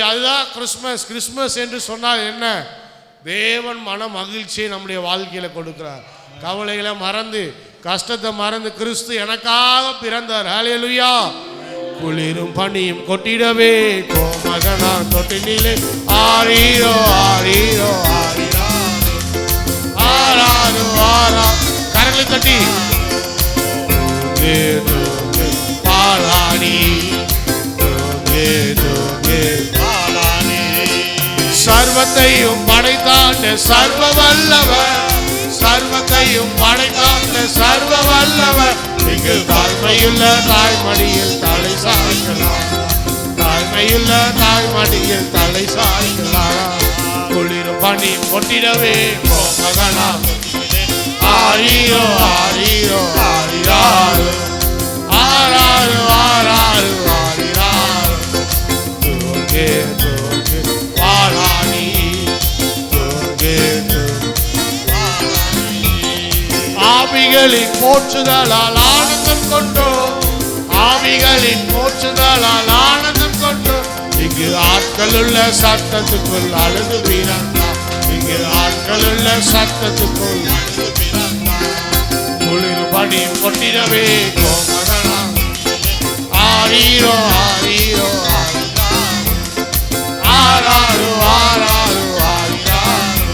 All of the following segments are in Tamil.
அதுதான் கிறிஸ்மஸ். கிறிஸ்மஸ் என்று சொன்னால் என்ன? தேவன் மன மகிழ்ச்சியை நம்முடைய வாழ்க்கையில கொடுக்கிறார். கவலைகளை மறந்து, கஷ்டத்தை மறந்து கிறிஸ்து எனக்காக பிறந்தார். ஹல்லேலூயா. குளிரும் பனியும் கொட்டிடவே கோமகனா தொட்டினிலே ஆரீரோ ஆரீரோ ஆரீரோ ஆராரோ ஆரா. கரங்களை தட்டி பாலானி சர்வத்தையும் படைத்தாண்ட சர்வ வல்லவர், சர்வத்தையும் படைத்தாண்ட சர்வ வல்லவர். இங்கு தாழ்மையுள்ள தாய்மடியில் தலை சாய்க்கலாம், தாழ்மையுள்ள தாய்மடியில் தலை சாய்க்கலாம். குளிரும் பனியும் கொட்டிடவே கோமகனா ஆரீரோ ஆரீரோ ஆரிராரோ ஆராரோ ஆராரோ ஆரிராரோ. தூங்கே தூங்கே பாலானி தூங்கே ஆவிகளின் போற்றுதலால் ஆனந்தம் கொண்டோம், ஆவிகளின் போற்றுதலால் ஆனந்தம் கொண்டோம். இங்கு ஆட்களுள்ள சத்தத்துக்குள் அழுது பிறந்தார், இங்கு ஆட்களுள்ள சத்தத்துக்குள் குளிர் பனியும் கொட்டிடவே கோமகனா ஆரீரோ ஆரீரோ ஆராரோ ஆராரோ ஆரிராரோ.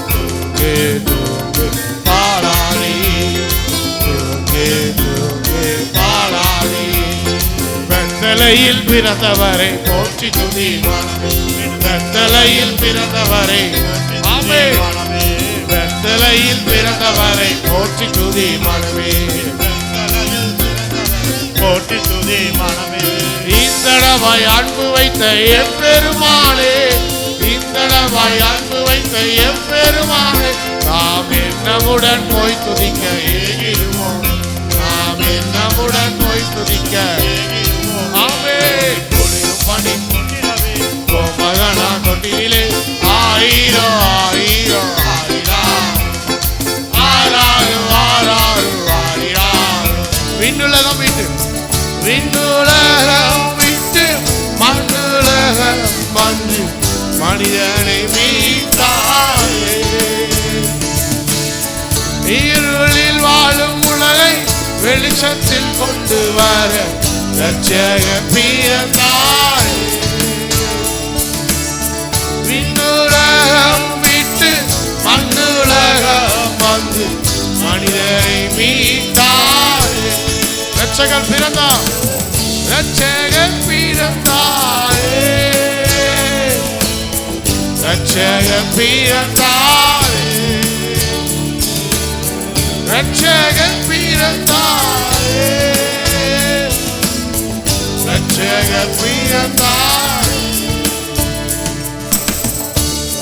தூங்கே தூங்கே பாலானி தூங்கே தூங்கே பாலானி. வெத்தலையில் பிறந்தவரை போற்றி துதி மனமே, வெத்தலையில் பிறந்தவரை வெத்தலையில் பிறந்தவரை போற்றி துதி மனமே, போற்றி துதி மனமே. இந்தளவாய் அன்பு வைத்த எப்பெருமானே, இந்தளவாய் அன்பு வைத்த எப்பெருமானே. நாம் என்னமுடன் போய் துதிக்க ஏகிடுவோம், நாம் என்னமுடன் போய் துதிக்க ஏகிடுவோம். ஆமே. குளிரும் பனி கொட்டிடவே கோமகனா தொட்டினிலே ஆரீரோ ஆரீரோ ஆராரோ ஆராரோ ஆரிராரோ. விண்ணுலகம் விட்டு விண்ணுலகம் விட்டு மண்ணுலகம் வந்து மனிதனை மீட்டாயே. இருளில் வாழும் உலகை வெளிச்சத்தில் கொண்டு வர இரட்சகர் பிறந்தாயே. விண்ணுலகம் விட்டு மண்ணுலகம் வந்து மனிதனை மீட்டாயே. இரட்சகர் பிறந்தார், இரட்சகர் பிறந்தாரே, இரட்சகர் பிறந்தாரே, இரட்சகர் பிறந்தாரே, இரட்சகர் பிறந்தாரே.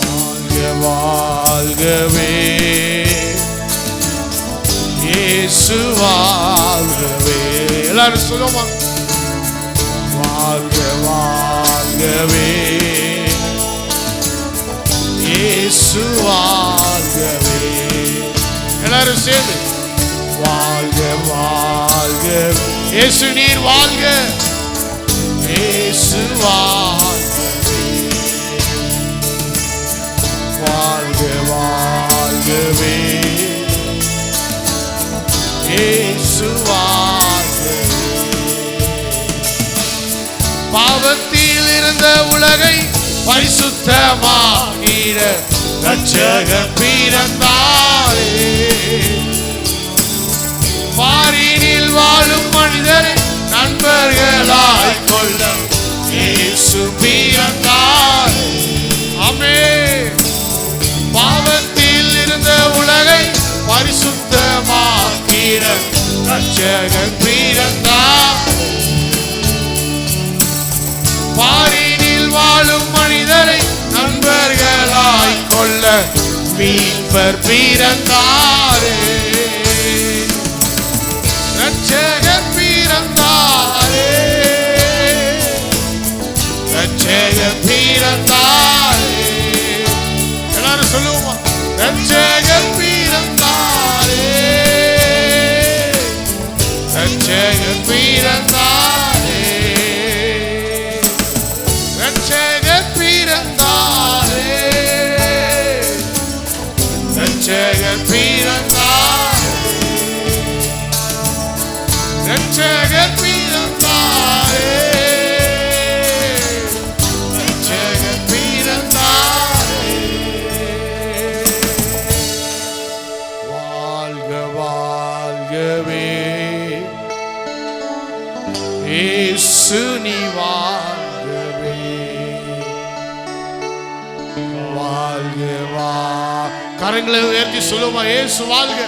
வாழ்க வாழ்கவே இயேசு வாழ்கவே. எல்லாரும் சொல்லுமா? வாழ்க வாழ்கவே இயேசு வாழ்கவே. எல்லாரும் சேர்ந்து வாழ்க வாழ்கவே இயேசு நீர் வாழ்க, இயேசு வாழ்கவே. வாழ்க வாழ்கவே இயேசு வாழ்கவே. பாவத்தில் இருந்த உலகை பரிசுத்தமாகிட இரட்சகர் பிறந்தாரே. பாரினில் வாழும் மனிதரை நண்பர்களாய் கொள்ள இயேசு பிறந்தாரே. ஆமென். பாவத்தில் இருந்த உலகை பரிசுத்தமாக்கிட இரட்சகர் பிறந்தாரே. பாரினில் வாழும் மனிதரை நண்பர்களாய் கொள்ள மீட்பர் பிறந்தாரே. இரட்சகர் பிறந்தாரே, இரட்சகர் பிறந்தாரே. எல்லாரும் சொல்லுவோமா? ரட்சகர் பிறந்தாரே, ரட்சகர் பிறந்தாரே, ரட்சகர் பிறந்தாரே, ரட்சகர் பிறந்தாரே, ரட்சகர் பிறந்தாரே, ரட்சகர் பிறந்தாரே. வாழ்க வாழ்கவே இயேசு நீ வாழ்கவே, வாழ்க வா. கரங்களை உயர்த்தி சொல்லுமா, இயேசு வாழ்க,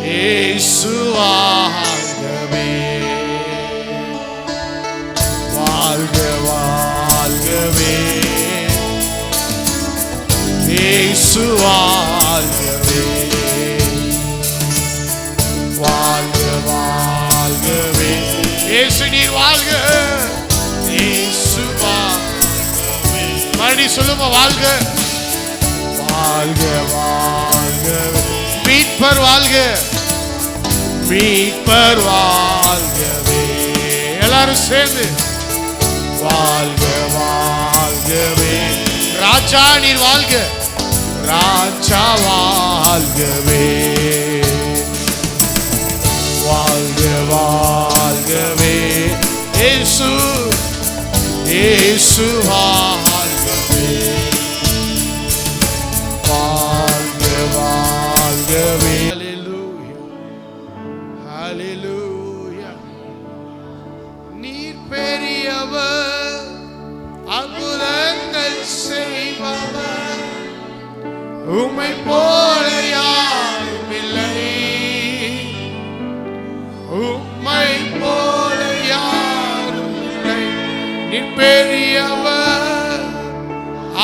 இயேசு வாழ்கவே, வாழ்க வாழ்கவே இயேசு வாழ்கவே, வாழ்க வாழ்கவே இயேசு நீர் வாழ்க, இயேசு வாழ்கவே. மறுபடி சொல்லுமா, வாழ்க வாழ்க வாழ்கவே, மீட்பர் வாழ்க, மீட்பர் வாழ்கவே. எல்லாரும் சேர்ந்து வாழ்க வாழ்கவே, ராஜா நீர் வாழ்க, ராஜா வாழ்கவே, வாழ்க வாழ்கவே இயேசு, இயேசு வாழ்கவே, வாழ்க வாழ்கவே. ஹல்லேலூயா, நீர் பெரியவர், அற்புதங்கள் செய்பவர், உம்மை போல யாரும் இல்லை, உம்மை போல யாரும் இல்லை. நீர் பெரியவர்,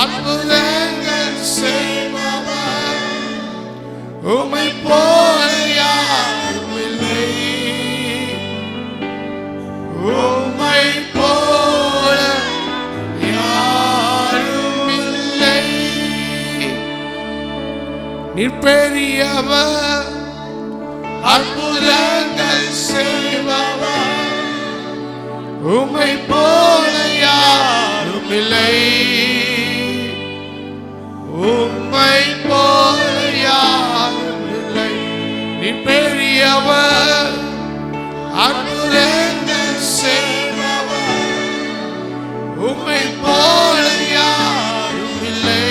அற்புதங்கள் செய்பவர், உம்மை போல யாரும் இல்லை, உம்மை போல யாரும் இல்லை. நீர் பெரியவர், அற்புதங்கள் செய்பவர், உம்மை போல யாரும் இல்லை, உம்மை போல யாரும் இல்லை. நீர் பெரியவர், அற்புதங்கள் செய்பவர், உம்மை போல யாரும் இல்லை,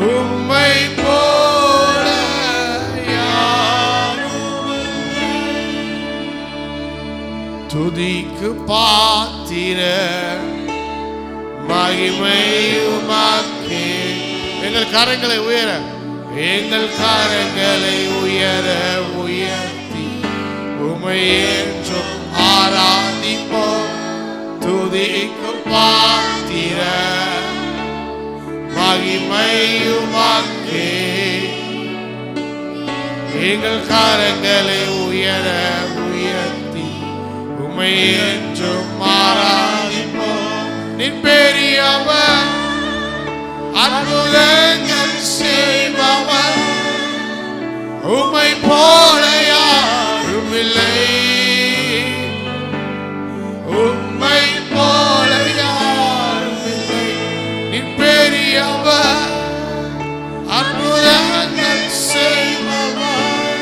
உம்மை போல யாரும் இல்லை. துதிக்கு பாத்திர மகிமை உமக்கே. எங்கள் கரங்களை உயர, எங்கள் கரங்களை உயர உயர்த்தி உம்மை என்றும் ஆராதிப்போம். துதிக்கு பாத்திர மகிமை உமக்கே, எங்கள் கரங்களை உயர உயர்த்தி உம்மை என்றும் ஆராதிப்போம். நீர் பெரியவர், அற்புதங்கள் செய்பவர், உம்மை போல யாரும் இல்லை, உம்மை போல யாரும் இல்லை. நீர் பெரியவர், அற்புதங்கள் செய்பவர்,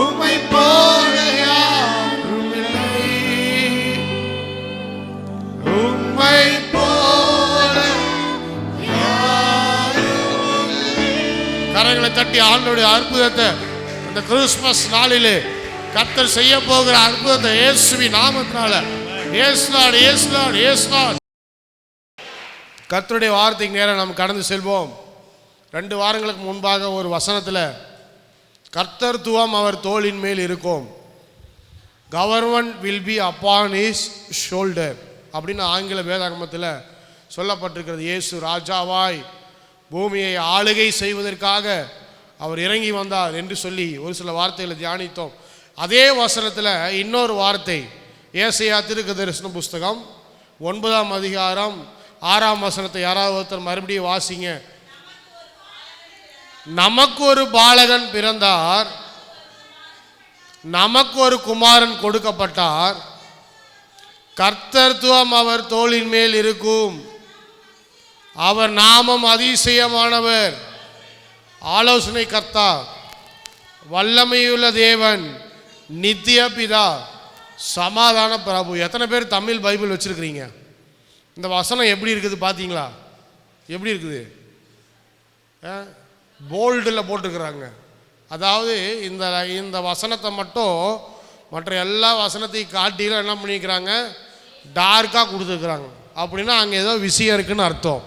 உம்மை போல யாரும் இல்லை, உம்மை போல யாரும் இல்லை. கரங்களை தட்டி ஆண்டவருடைய அற்புதத்தை இந்த கிறிஸ்துமஸ் நாளிலே கர்த்தர் செய்ய போகிற அற்புதத்தை இயேசுவின் நாமத்தினால, இயேசு லார்ட், இயேசு லார்ட், இயேசு லார்ட். கர்த்தருடைய வார்த்தைக்கு நேரம் நாம் கடந்து செல்வோம். 2 வாரங்களுக்கு முன்பாக ஒரு வசனத்தில் கர்த்தர்த்துவம் அவர் தோளின் மேல் இருக்கும், government will be upon his shoulder அப்படின்னு ஆங்கில வேதாகமத்தில் சொல்லப்பட்டிருக்கிறது. இயேசு ராஜாவாய் பூமியை ஆளுகை செய்வதற்காக அவர் இறங்கி வந்தார் என்று சொல்லி ஒரு சில வார்த்தைகளை தியானித்தோம். அதே வசனத்தில் இன்னொரு வார்த்தை ஏசாயா தீர்க்கதரிசன புஸ்தகம் 9ஆம் அதிகாரம் 6ஆம் வசனத்தை யாராவது ஒருத்தர் மறுபடியும் வாசிங்க. நமக்கு ஒரு பாலகன் பிறந்தார், நமக்கு ஒரு குமாரன் கொடுக்கப்பட்டார், கர்த்தத்துவம் அவர் தோளின் மேல் இருக்கும், அவர் நாமம் அதிசயமானவர், ஆலோசனை கர்த்தா, வல்லமையுள்ள தேவன், நித்திய பிதா, சமாதான பிரபு. எத்தனை பேர் தமிழ் பைபிள் வச்சிருக்கிறீங்க? இந்த வசனம் எப்படி இருக்குது பார்த்தீங்களா? எப்படி இருக்குது? போல்டில் போட்டுக்கிறாங்க. அதாவது இந்த இந்த வசனத்தை மட்டும் மற்ற எல்லா வசனத்தையும் காட்டிலும் என்ன பண்ணிக்கிறாங்க, டார்க்காக கொடுத்துருக்குறாங்க. அப்படின்னா அங்கே ஏதோ விஷயம் இருக்குன்னு அர்த்தம்.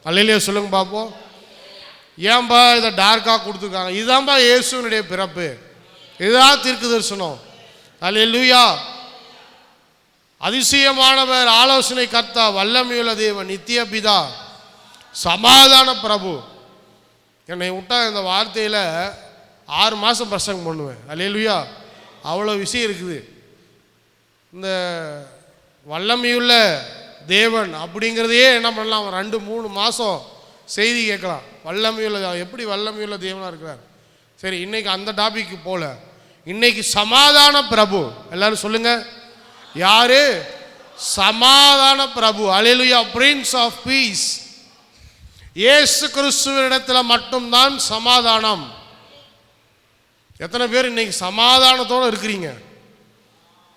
அல்லையிலே சொல்லுங்க பார்ப்போம். ஏன்பா இதை டார்க்காக கொடுத்துருக்காங்க? இதுதான்பா இயேசுனுடைய பிறப்பு, இதுதான் தீர்க்க தரிசனம். அல்லேலூயா. அதிசயமானவர், ஆலோசனை கர்த்தா, வல்லமையுள்ள தேவன், நித்திய பிதா, சமாதான பிரபு. என்னை விட்டா இந்த வார்த்தையில் 6 மாதம் பிரசங்கம் பண்ணுவேன். அல்லேலூயா. அவ்வளோ விஷயம் இருக்குது. இந்த வல்லமையுள்ள தேவன் அப்படிங்கிறதையே என்ன பண்ணலாம், 2-3 மாதம் செய்தி கேட்கலாம். வல்லமையுள்ள, எப்படி வல்லமையுள்ள தேவனாக இருக்கிறார். சரி, இன்னைக்கு அந்த டாபிக்கு போல, இன்னைக்கு சமாதான பிரபு. எல்லாரும் சொல்லுங்க, யாரு? சமாதான பிரபு. அல்லேலூயா. Prince of peace. இயேசு கிறிஸ்துவினிடத்தில் மட்டும்தான் சமாதானம். எத்தனை பேர் இன்னைக்கு சமாதானத்தோடு இருக்கிறீங்க?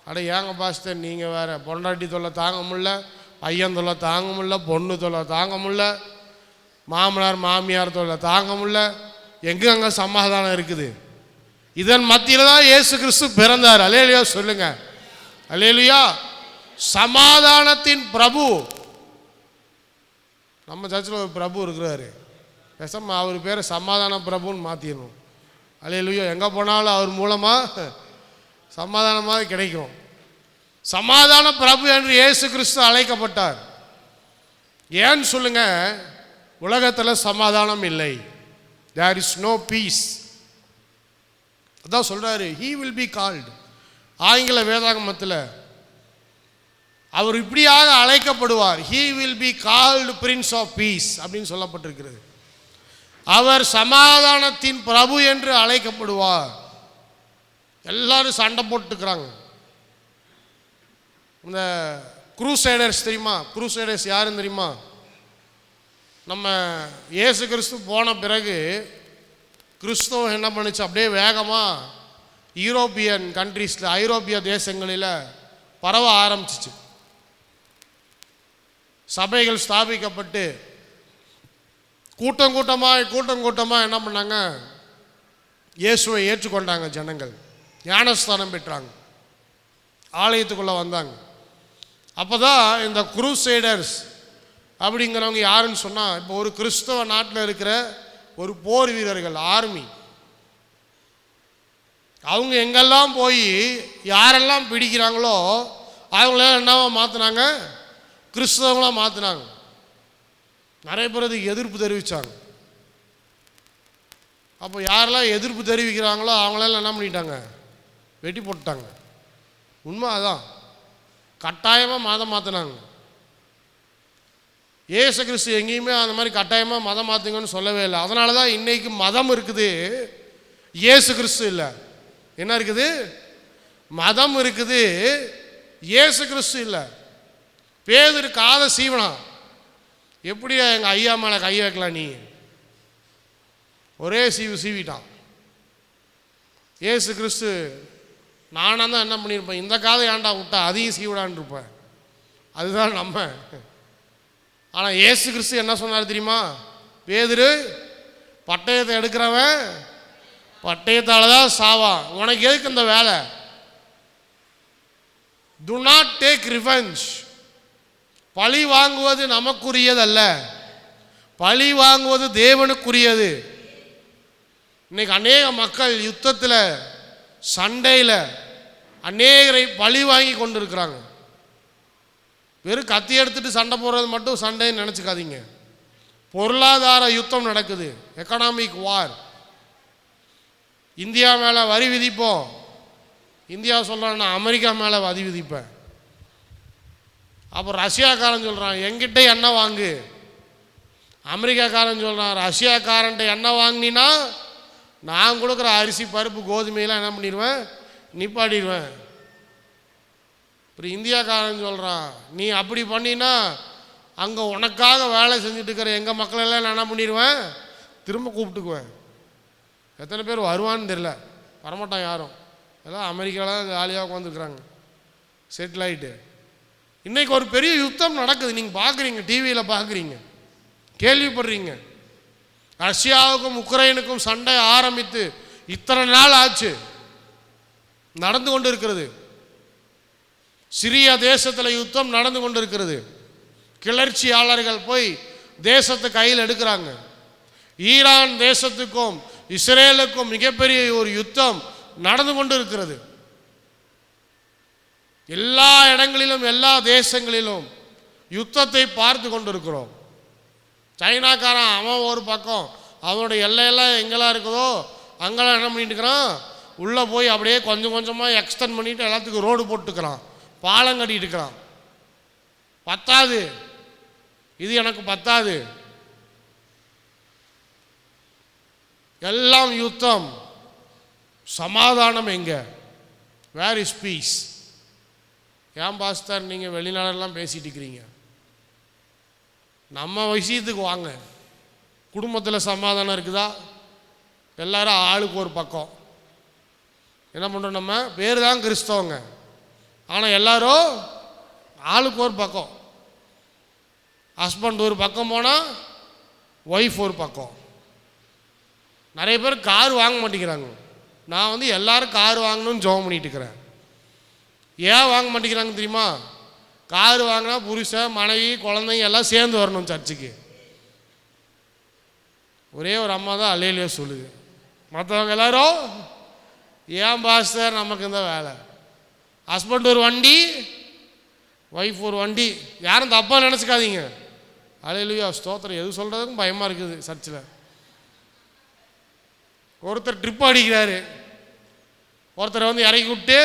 அட ஏங்க பாஸ்டர் நீங்கள் வேற, பொண்டாட்டி தொல்லை தாங்க முடியல, பையன் தொல்லை தாங்க முடியல, பொண்ணு தொல்லை தாங்க முடியல, மாமனார் மாமியார் தொல்லை தாங்க முடியல, எங்கே அங்கே சமாதானம் இருக்குது? இதன் மத்தியில் தான் இயேசு கிறிஸ்து பிறந்தார். அல்லேலூயா சொல்லுங்க. அல்லேலூயா. சமாதானத்தின் பிரபு. நம்ம சர்ச்சில் ஒரு பிரபு இருக்கிறாரு, பேசாம அவர் பேரை சமாதான பிரபுன்னு மாற்றிடணும். அல்லேலூயா. எங்கே போனாலும் அவர் மூலமாக சமாதானமாக கிடைக்கும். சமாதான பிரபு என்று இயேசு கிறிஸ்து அழைக்கப்பட்டார். ஏன்னு சொல்லுங்க, உலகத்தில் சமாதானம் இல்லை. There is no peace. அதான் சொல்றாரு, he will be called. ஆங்கில வேதாகமத்தில் அவர் இப்படியாக அழைக்கப்படுவார். he will be called prince of peace அப்படின்னு சொல்லப்பட்டிருக்கிறது. அவர் சமாதானத்தின் பிரபு என்று அழைக்கப்படுவார். எல்லாரும் சண்டை போட்டுக்கிறாங்க. இந்த குரூசைடர்ஸ் தெரியுமா? குரூசைடர்ஸ் யாருன்னு தெரியுமா? நம்ம இயேசு கிறிஸ்து போன பிறகு கிறிஸ்தவம் என்ன பண்ணுச்சு, அப்படியே வேகமாக யூரோப்பியன் கண்ட்ரீஸில், ஐரோப்பிய தேசங்களில் பரவ ஆரம்பிச்சிச்சு. சபைகள் ஸ்தாபிக்கப்பட்டு கூட்டம் கூட்டமாக என்ன பண்ணாங்க, இயேசுவை ஏற்றுக்கொண்டாங்க. ஜனங்கள் ஞானஸ்தானம் பெற்றாங்க, ஆலயத்துக்குள்ளே வந்தாங்க. அப்போ தான் இந்த குரூசைடர்ஸ் அப்படிங்கிறவங்க யாருன்னு சொன்னால், இப்போ ஒரு கிறிஸ்தவ நாட்டில் இருக்கிற ஒரு போர் வீரர்கள், ஆர்மி, அவங்க எங்கெல்லாம் போய் யாரெல்லாம் பிடிக்கிறாங்களோ அவங்களெல்லாம் என்னவா மாற்றினாங்க, கிறிஸ்தவங்களாக மாற்றினாங்க. நிறைய பேர் அதுக்கு எதிர்ப்பு தெரிவித்தாங்க. அப்போ யாரெல்லாம் எதிர்ப்பு தெரிவிக்கிறாங்களோ அவங்களெல்லாம் என்ன பண்ணிட்டாங்க, வெட்டி போட்டுட்டாங்க. உண்மை அதான். கட்டாயமாக மதம் மாற்றினாங்க. இயேசு கிறிஸ்து எங்கேயுமே அந்த மாதிரி கட்டாயமாக மதம் மாற்றுங்கன்னு சொல்லவே இல்லை. அதனால தான் இன்றைக்கி மதம் இருக்குது, இயேசு கிறிஸ்து இல்லை. என்ன இருக்குது? மதம் இருக்குது, இயேசு கிறிஸ்து இல்லை. பேதுரு காதை சீவனா, எப்படியா எங்கள் ஐயா மேலே கை வைக்கலாம் நீ? ஒரே சீவிட்டான். இயேசு கிறிஸ்து நானாக தான் என்ன பண்ணியிருப்பேன், இந்த காதை ஏன்டா விட்டா அதையும் சீவிடான்னு இருப்பேன். அதுதான் நம்ம. ஆனால் இயேசு கிறிஸ்து என்ன சொன்னார் தெரியுமா? பேதுரு, பட்டயத்தை எடுக்கிறவன் பட்டயத்தால் தான் சாவான். உனக்கு எதுக்கு இந்த வேலை? To not take revenge. பழி வாங்குவது நமக்குரியதல்ல, பழி வாங்குவது தேவனுக்குரியது. இன்னைக்கு அநேக மக்கள் யுத்தத்தில், சண்டையில் அநேகரை பழி வாங்கி கொண்டு இருக்கிறாங்க. வெறும் கத்தி எடுத்துட்டு சண்டை போடுறது மட்டும் சண்டைன்னு நினச்சிக்காதீங்க. பொருளாதார யுத்தம் நடக்குது, எக்கனாமிக் வார். இந்தியா மேலே வரி விதிப்போம், இந்தியா சொல்கிறேன் நான் அமெரிக்கா மேலே வரி விதிப்பேன். அப்போ ரஷ்யாக்காரன் சொல்கிறான் எங்கிட்ட எண்ணெய் வாங்கு. அமெரிக்காக்காரன் சொல்கிறான் ரஷ்யாக்காரன்ட்ட எண்ணெய் வாங்கினா நான் கொடுக்குற அரிசி பருப்பு கோதுமையெல்லாம் என்ன பண்ணிடுவேன், நிப்பாட்டிடுவேன். அப்புறம் இந்தியாக்காரன் சொல்கிறான் நீ அப்படி பண்ணினா அங்கே உனக்காக வேலை செஞ்சுட்டு இருக்கிற எங்கள் மக்களெல்லாம் நான் என்ன பண்ணிடுவேன், திரும்ப கூப்பிட்டுக்குவேன். எத்தனை பேர் வருவான்னு தெரில, வரமாட்டான் யாரும். எல்லாம் அமெரிக்காவில் ஜாலியாக உட்காந்துருக்குறாங்க செட்டில் ஆகிட்டு. இன்றைக்கி ஒரு பெரிய யுத்தம் நடக்குது, நீங்கள் பார்க்குறீங்க, டிவியில் பார்க்குறீங்க, கேள்விப்படுறீங்க. ரஷ்யாவுக்கும் உக்ரைனுக்கும் சண்டை ஆரம்பித்து இத்தனை நாள் ஆச்சு, நடந்து கொண்டு இருக்கிறது. சிரியா தேசத்தில் யுத்தம் நடந்து கொண்டு இருக்கிறது. கிளர்ச்சியாளர்கள் போய் தேசத்தை கையில் எடுக்கிறாங்க. ஈரான் தேசத்துக்கும் இஸ்ரேலுக்கும் மிகப்பெரிய ஒரு யுத்தம் நடந்து கொண்டு இருக்கிறது. எல்லா இடங்களிலும் எல்லா தேசங்களிலும் யுத்தத்தை பார்த்து கொண்டிருக்கிறோம். சைனாக்காரன் அவன் ஒரு பக்கம் அவனோட எல்லையெல்லாம் எங்கெல்லாம் இருக்குதோ அங்கெல்லாம் என்ன பண்ணிட்டு இருக்கிறான், உள்ளே போய் அப்படியே கொஞ்சம் கொஞ்சமாக எக்ஸ்டெண்ட் பண்ணிட்டு எல்லாத்துக்கும் ரோடு போட்டுக்கிறான், பாலம் கட்டிட்டு இருக்கிறான். பத்தாது, இது எனக்கு பத்தாது, எல்லாம் யுத்தம். சமாதானம் எங்க? Where is peace? ஏன் பாஸ்டர் நீங்கள் வெளிநாடெல்லாம் பேசிட்டு இருக்கிறீங்க? நம்ம விஷயத்துக்கு வாங்க. குடும்பத்தில் சமாதானம் இருக்குதா? எல்லாரும் ஆளுக்கு ஒரு பக்கம். என்ன பண்ணுறோம், நம்ம பேர் தான் கிறிஸ்தவங்க, ஆனால் எல்லாரும் ஆளுக்கு ஒரு பக்கம். ஹஸ்பண்ட் ஒரு பக்கம் போனால் ஒய்ஃப் ஒரு பக்கம். நிறைய பேர் கார் வாங்க மாட்டேங்கிறாங்க. நான் எல்லாரும் கார் வாங்கணும்னு ஜெபம் பண்ணிட்டு இருக்கிறேன். ஏன் வாங்க மாட்டேங்கிறாங்க தெரியுமா? கார் வாங்கினா புருஷன் மனைவி குழந்தைங்க எல்லாம் சேர்ந்து வரணும் சர்ச்சுக்கு. ஒரே ஒரு அம்மா தான் அல்லேலூயா சொல்லுது, மற்றவங்க எல்லாரும் ஏன் பாஸ்டர் நமக்கு இந்த வேலை. ஹஸ்பண்ட் ஒரு வண்டி, ஒய்ஃப் ஒரு வண்டி. யாரும் தப்பாக நினச்சிக்காதீங்க. அல்லேலூயா ஸ்தோத்திரம். எது சொல்கிறதுக்கும் பயமாக இருக்குது. சர்ச்சில் ஒருத்தர் ட்ரிப் அடிக்கிறாரு, ஒருத்தரை இறக்கி விட்டு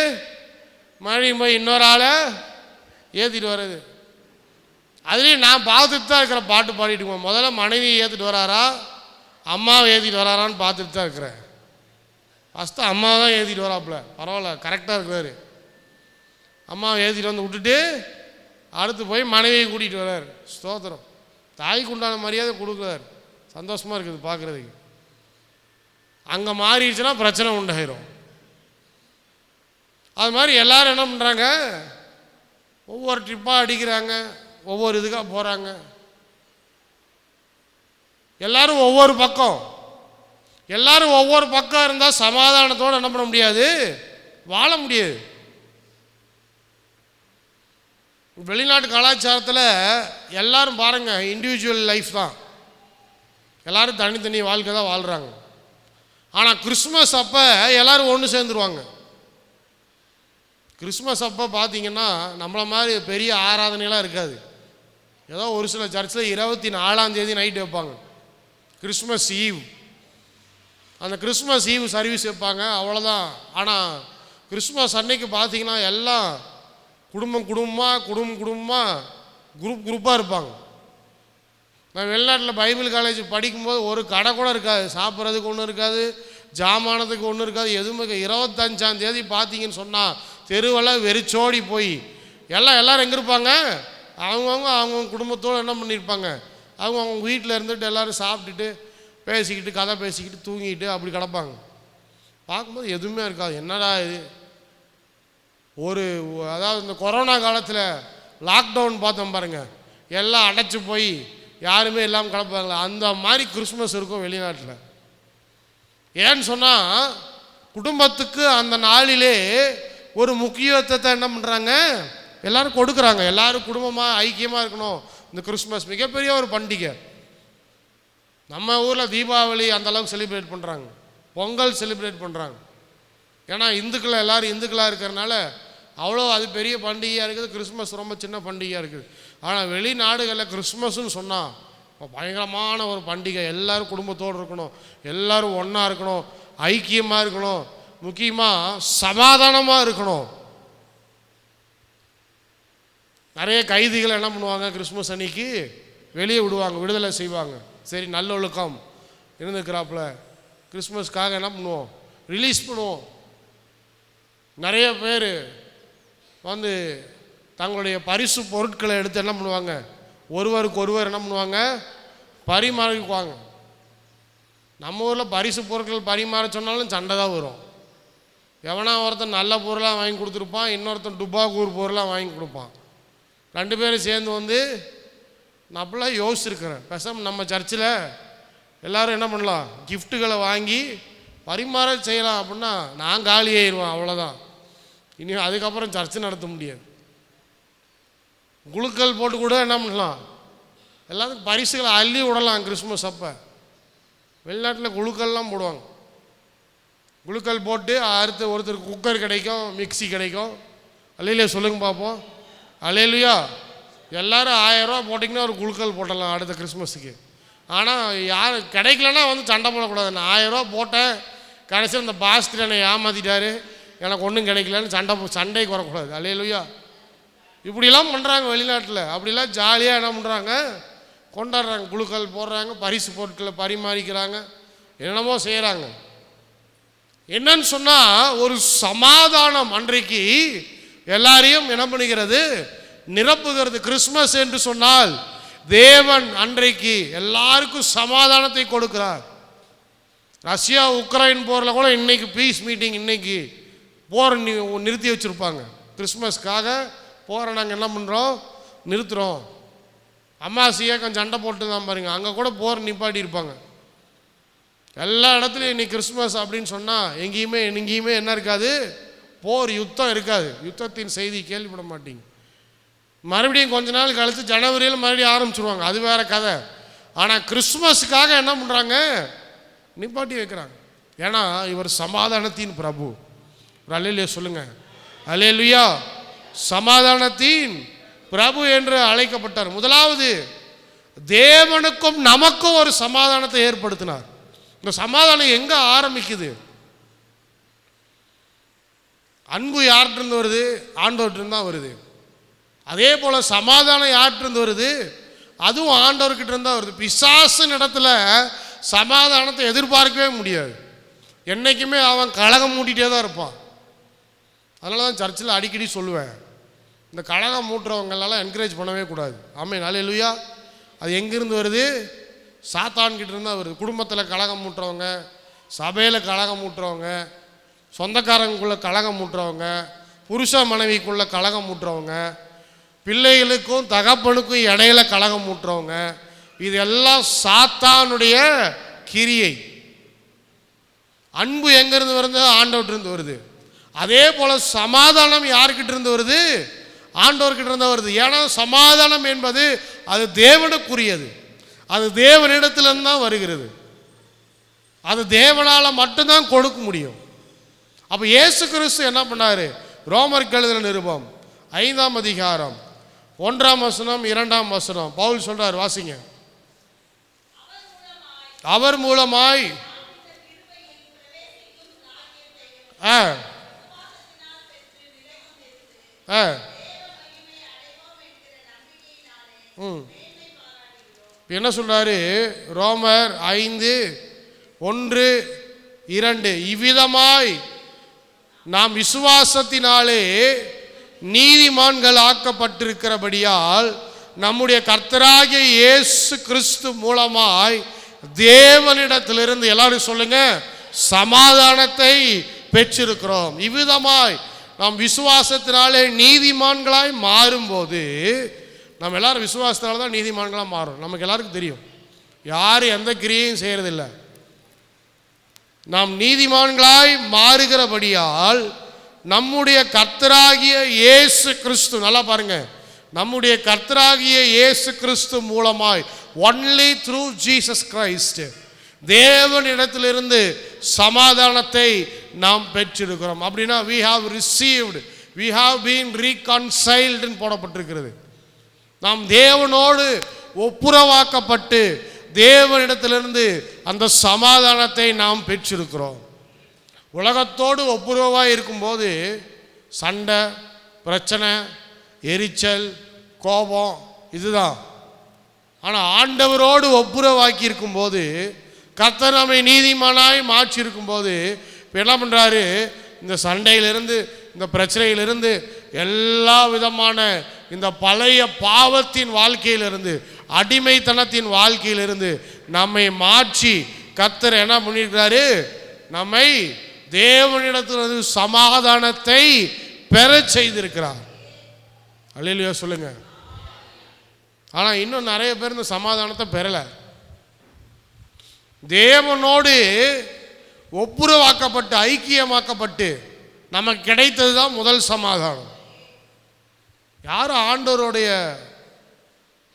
மறுபடியும் போய் இன்னொரு ஆளை ஏற்றிட்டு வர்றது. அதுலேயும் நான் பார்த்துட்டு தான் இருக்கிற பாட்டு பாடிட்டு இருக்கோம். முதல்ல மனைவியை ஏற்றிட்டு வராரா அம்மாவை ஏற்றிட்டு வராரான்னு பார்த்துட்டு தான் இருக்கிறேன். ஃபஸ்ட்டு அம்மாவை தான் ஏற்றிட்டு வராப்புல, பரவாயில்ல கரெக்டாக இருக்கிறாரு. அம்மாவை ஏற்றிட்டு விட்டுட்டு அடுத்து போய் மனைவியை கூட்டிகிட்டு வர்றாரு. ஸ்தோத்திரம். தாய்க்கு உண்டான மரியாதை கொடுக்குறாரு. சந்தோஷமாக இருக்குது பார்க்குறதுக்கு. அங்கே மாறிடுச்சுன்னா பிரச்சனை உண்டாயிரும். அது மாதிரி எல்லோரும் என்ன பண்ணுறாங்க, ஒவ்வொரு ட்ரிப்பாக அடிக்கிறாங்க, ஒவ்வொரு இதுக்காக போகிறாங்க. எல்லாரும் ஒவ்வொரு பக்கம். எல்லாரும் ஒவ்வொரு பக்கம் இருந்தால் சமாதானத்தோடு என்ன பண்ண முடியாது, வாழ முடியாது. வெளிநாட்டு கலாச்சாரத்தில் எல்லாரும் பாருங்கள், இண்டிவிஜுவல் லைஃப் தான், எல்லோரும் தனித்தனி வாழ்க்கை தான் வாழ்கிறாங்க. ஆனால் கிறிஸ்மஸ் அப்போ எல்லோரும் ஒன்று சேர்ந்துருவாங்க. கிறிஸ்மஸ் அப்போ பார்த்தீங்கன்னா நம்மளை மாதிரி பெரிய ஆராதனையெல்லாம் இருக்காது. ஏதோ ஒரு சில சர்ச்சில் 24ஆம் தேதி நைட்டு வைப்பாங்க, கிறிஸ்மஸ் ஈவ். அந்த கிறிஸ்மஸ் ஈவ் சர்வீஸ் வைப்பாங்க, அவ்வளோதான். ஆனால் கிறிஸ்மஸ் அன்னைக்கு பார்த்தீங்கன்னா எல்லாம் குடும்பமாக குரூப்பாக இருப்பாங்க. நான் வெளிநாட்டில் பைபிள் காலேஜ் படிக்கும்போது ஒரு கடை கூட இருக்காது, சாப்பிட்றதுக்கு ஒன்றும் இருக்காது, ஜாமானத்துக்கு ஒன்றும் இருக்காது, எதுவுமே. 25ஆம் தேதி பார்த்தீங்கன்னு சொன்னால் தெருவெல்லாம் வெறிச்சோடி போய் எல்லோரும் எங்கே இருப்பாங்க, அவங்கவுங்க குடும்பத்தோடு என்ன பண்ணியிருப்பாங்க, அவங்க வீட்டில் இருந்துட்டு எல்லோரும் சாப்பிட்டுட்டு பேசிக்கிட்டு கதை பேசிக்கிட்டு தூங்கிட்டு அப்படி கிடப்பாங்க. பார்க்கும்போது எதுவுமே இருக்காது. என்னடா இது, அதாவது இந்த கொரோனா காலத்தில் லாக்டவுன் பார்த்தோம் பாருங்கள், எல்லாம் அடைச்சி போய் யாருமே இல்லாமல் கிடப்பாங்களா, அந்த மாதிரி கிறிஸ்மஸ் இருக்கும் வெளிநாட்டில். ஏன்னு சொன்னால் குடும்பத்துக்கு அந்த நாளிலே ஒரு முக்கியத்துவத்தை என்ன பண்ணுறாங்க, எல்லோரும் கொடுக்குறாங்க. எல்லோரும் குடும்பமாக ஐக்கியமாக இருக்கணும். இந்த கிறிஸ்மஸ் மிகப்பெரிய ஒரு பண்டிகை. நம்ம ஊரில் தீபாவளி அந்தளவுக்கு செலிப்ரேட் பண்ணுறாங்க, பொங்கல் செலிப்ரேட் பண்ணுறாங்க. ஏன்னா இந்துக்கள் எல்லோரும் இந்துக்களாக இருக்கிறனால அவ்வளோ அது பெரிய பண்டிகையாக இருக்குது. கிறிஸ்மஸ் ரொம்ப சின்ன பண்டிகையாக இருக்குது. ஆனால் வெளிநாடுகளில் கிறிஸ்மஸ்ன்னு சொன்னால் பயங்கரமான ஒரு பண்டிகை. எல்லோரும் குடும்பத்தோடு இருக்கணும், எல்லோரும் ஒன்றா இருக்கணும், ஐக்கியமாக இருக்கணும், முக்கியமாக சமாதானமாக இருக்கணும். நிறைய கைதிகள் என்ன பண்ணுவாங்க, கிறிஸ்மஸ் அன்னைக்கு வெளியே விடுவாங்க, விடுதலை செய்வாங்க. சரி, நல்லொழுக்கம் இருந்துக்கிறாப்புல, கிறிஸ்மஸ்க்காக என்ன பண்ணுவோம், ரிலீஸ் பண்ணுவோம். நிறைய பேர் வந்து தங்களுடைய பரிசு பொருட்களை எடுத்து என்ன பண்ணுவாங்க, ஒருவருக்கு ஒருவர் என்ன பண்ணுவாங்க, பரிமாறிக்குவாங்க. நம்ம ஊரில் பரிசு பொருட்கள் பரிமாற சொன்னாலும் சண்டை தான் வரும். எவனா ஒருத்தன் நல்ல பொருளாக வாங்கி கொடுத்துருப்பான், இன்னொருத்தன் டுபாக்கூர் பொருளாக வாங்கி கொடுப்பான். ரெண்டு பேரும் சேர்ந்து வந்து நான் அப்படிலாம் யோசிச்சிருக்கிறேன், பேசாமல் நம்ம சர்ச்சில் எல்லோரும் என்ன பண்ணலாம், கிஃப்ட்டுகளை வாங்கி பரிமாற செய்யலாம். அப்படின்னா நான் காலி ஆயிடுவேன், அவ்வளோதான். இனி அதுக்கப்புறம் சர்ச்சு நடத்த முடியாது. குழுக்கள் போட்டு கூட என்ன பண்ணலாம், எல்லாத்துக்கும் பரிசுகளை அள்ளி விடலாம். கிறிஸ்மஸ் அப்போ வெளிநாட்டில் குழுக்கள்லாம் போடுவாங்க. குழுக்கள் போட்டு அடுத்து ஒருத்தருக்கு குக்கர் கிடைக்கும், மிக்சி கிடைக்கும். அல்லையிலே சொல்லுங்க பார்ப்போம். அல்லையிலையா எல்லோரும் 1000 ரூபா போட்டிங்கன்னா ஒரு குழுக்கள் போட்டலாம் அடுத்த கிறிஸ்மஸுக்கு. ஆனால் யார் கிடைக்கலன்னா வந்து சண்டை போடக்கூடாது. நான் 1000 ரூபா போட்டேன், கடைசியில் அந்த பாஸ்டர் என்னை ஏமாற்றிட்டாரு, எனக்கு ஒன்றும் கிடைக்கலன்னு சண்டைக்கு வரக்கூடாது. அல்லையிலையா இப்படிலாம் பண்ணுறாங்க வெளிநாட்டில். அப்படிலாம் ஜாலியாக என்ன பண்ணுறாங்க, கொண்டாடுறாங்க, குழுக்கள் போடுறாங்க, பரிசு பொருட்களை பரிமாறிக்கிறாங்க, என்னென்னமோ செய்கிறாங்க. என்னன்னு சொன்னால் ஒரு சமாதானம் அன்றைக்கு எல்லாரையும் என்ன பண்ணுகிறது, நிரப்புகிறது. கிறிஸ்மஸ் என்று சொன்னால் தேவன் அன்றைக்கு எல்லாருக்கும் சமாதானத்தை கொடுக்கிறார். ரஷ்யா உக்ரைன் போரில் கூட இன்னைக்கு பீஸ் மீட்டிங், இன்னைக்கு போரை நிறுத்தி வச்சுருப்பாங்க. கிறிஸ்மஸ்க்காக போரை நாங்கள் என்ன பண்ணுறோம், நிறுத்துகிறோம். அம்மாசியை கொஞ்சம் சண்டை போட்டு தான் பாருங்க, அங்கே கூட போர் நிப்பாட்டி இருப்பாங்க. எல்லா இடத்துலையும் இன்னைக்கு கிறிஸ்மஸ் அப்படின்னு சொன்னால் எங்கேயுமே என்ன இருக்காது, போர் யுத்தம் இருக்காது. யுத்தத்தின் செய்தி கேள்விப்பட மாட்டீங்க. மறுபடியும் கொஞ்ச நாள் கழித்து ஜனவரியில் மறுபடியும் ஆரம்பிச்சிருவாங்க, அது வேற கதை. ஆனால் கிறிஸ்மஸுக்காக என்ன பண்ணுறாங்க, நிப்பாட்டி வைக்கிறாங்க. ஏன்னா இவர் சமாதானத்தின் பிரபு. அல்லேலூயா சொல்லுங்க. அல்லேலூயா. சமாதானத்தின் பிரபு என்று அழைக்கப்பட்டார். முதலாவது தேவனுக்கும் நமக்கும் ஒரு சமாதானத்தை ஏற்படுத்தினார். இந்த சமாதானம் எங்க ஆரம்பிக்குது, அன்பு யார்கிட்ட வருது, ஆண்டவர்கிட்ட தான் வருது. அதே போல சமாதானம் யார்கிட்ட வருது, அதுவும் ஆண்டவர்கிட்ட இருந்தா வருது. பிசாசின் இடத்துல சமாதானத்தை எதிர்பார்க்கவே முடியாது. என்னைக்குமே அவன் கலகம் மூட்டிகிட்டே தான் இருப்பான். அதனால தான் சர்ச்சில் அடிக்கடி சொல்லுவேன், இந்த கலகம் மூட்டுறவங்களெல்லாம் என்கரேஜ் பண்ணவே கூடாது. ஆமென். அல்லேலூயா. அது எங்கேருந்து வருது, சாத்தான்கிட்ட இருந்தால் வருது. குடும்பத்தில் கலகம் மூட்டுறவங்க, சபையில் கலகம் மூட்டுறவங்க, சொந்தக்காரங்களுக்குள்ள கலகம் மூட்டுறவங்க, புருஷ மனைவிக்குள்ள கலகம் மூட்டுறவங்க, பிள்ளைகளுக்கும் தகப்பனுக்கும் இடையில கலகம் மூட்டுறவங்க, இதெல்லாம் சாத்தானுடைய கிரியை. அன்பு எங்கேருந்து வருது, ஆண்டவர்கிட்ட வருது. அதே போல் சமாதானம் யார்கிட்ட இருந்து வருது, ஆண்டவர்கிட்ட இருந்து வருது. ஏன்னா சமாதானம் என்பது அது தேவனுக்குரியது, அது தேவனிடத்திலிருந்து தான் வருகிறது, அது தேவனால் மட்டும்தான் கொடுக்க முடியும். அப்போ இயேசு கிறிஸ்து என்ன பண்ணார், ரோமருக்கு எழுதின நிருபம் 5ஆம் அதிகாரம் 1ஆம் வசனம் 2ஆம் வசனம் பவுல் சொல்றார், வாசிங்க. அவர் மூலமாய் என்ன சொல்றாரு, ரோமர் 5:1-2 இவ்விதமாய் நாம் விசுவாசத்தினாலே நீதிமான்கள் ஆக்கப்பட்டிருக்கிறபடியால் நம்முடைய கர்த்தராகிய இயேசு கிறிஸ்து மூலமாய் தேவனிடத்திலிருந்து, எல்லாரும் சொல்லுங்க, சமாதானத்தை பெற்றிருக்கிறோம். இவ்விதமாய் நாம் விசுவாசத்தினாலே நீதிமான்களாய் மாறும்போது, நம்ம எல்லாரும் விசுவாசத்தினால தான் நீதிமான்களாக மாறும். நமக்கு எல்லாருக்கும் தெரியும், யாரும் எந்த கிரியையும் செய்யறதில்லை. நாம் நீதிமான்களாய் மாறுகிறபடியால் நம்முடைய கர்த்தராகிய இயேசு கிறிஸ்து, நல்லா பாருங்க, நம்முடைய கர்த்தராகிய இயேசு கிறிஸ்து மூலமாய், ஒன்லி த்ரூ ஜீசஸ் கிரைஸ்ட், தேவனிடத்திலிருந்து சமாதானத்தை நாம் பெற்றிருக்கிறோம். அப்படின்னா we have received, we have been reconciled போடப்பட்டிருக்கிறது. நாம் தேவனோடு ஒப்புரவாக்கப்பட்டு தேவனிடத்திலிருந்து அந்த சமாதானத்தை நாம் பெற்றிருக்கிறோம். உலகத்தோடு ஒப்புரவாக இருக்கும்போது சண்டை, பிரச்சனை, எரிச்சல், கோபம் இதுதான். ஆனால் ஆண்டவரோடு ஒப்புரவாக்கி இருக்கும்போது, கர்த்தர் நம்மை நீதிமானாய் மாற்றி இருக்கும்போது இப்போ என்ன பண்ணுறாரு, இந்த சண்டையிலிருந்து, இந்த பிரச்சனையிலிருந்து, எல்லா விதமான இந்த பழைய பாவத்தின் வாழ்க்கையிலிருந்து, அடிமைத்தனத்தின் வாழ்க்கையிலிருந்து நம்மை மாற்றி கர்த்தர் என்ன பண்ணியிருக்கிறாரு, நம்மை தேவனிடத்திலிருந்து சமாதானத்தை பெற செய்திருக்கிறார். அல்லேலூயா சொல்லுங்க. ஆனால் இன்னும் நிறைய பேர் இந்த சமாதானத்தை பெறலை. தேவனோடு ஒப்புரவாக்கப்பட்டு ஐக்கியமாக்கப்பட்டு நமக்கு கிடைத்தது தான் முதல் சமாதானம். யாரும் ஆண்டவருடைய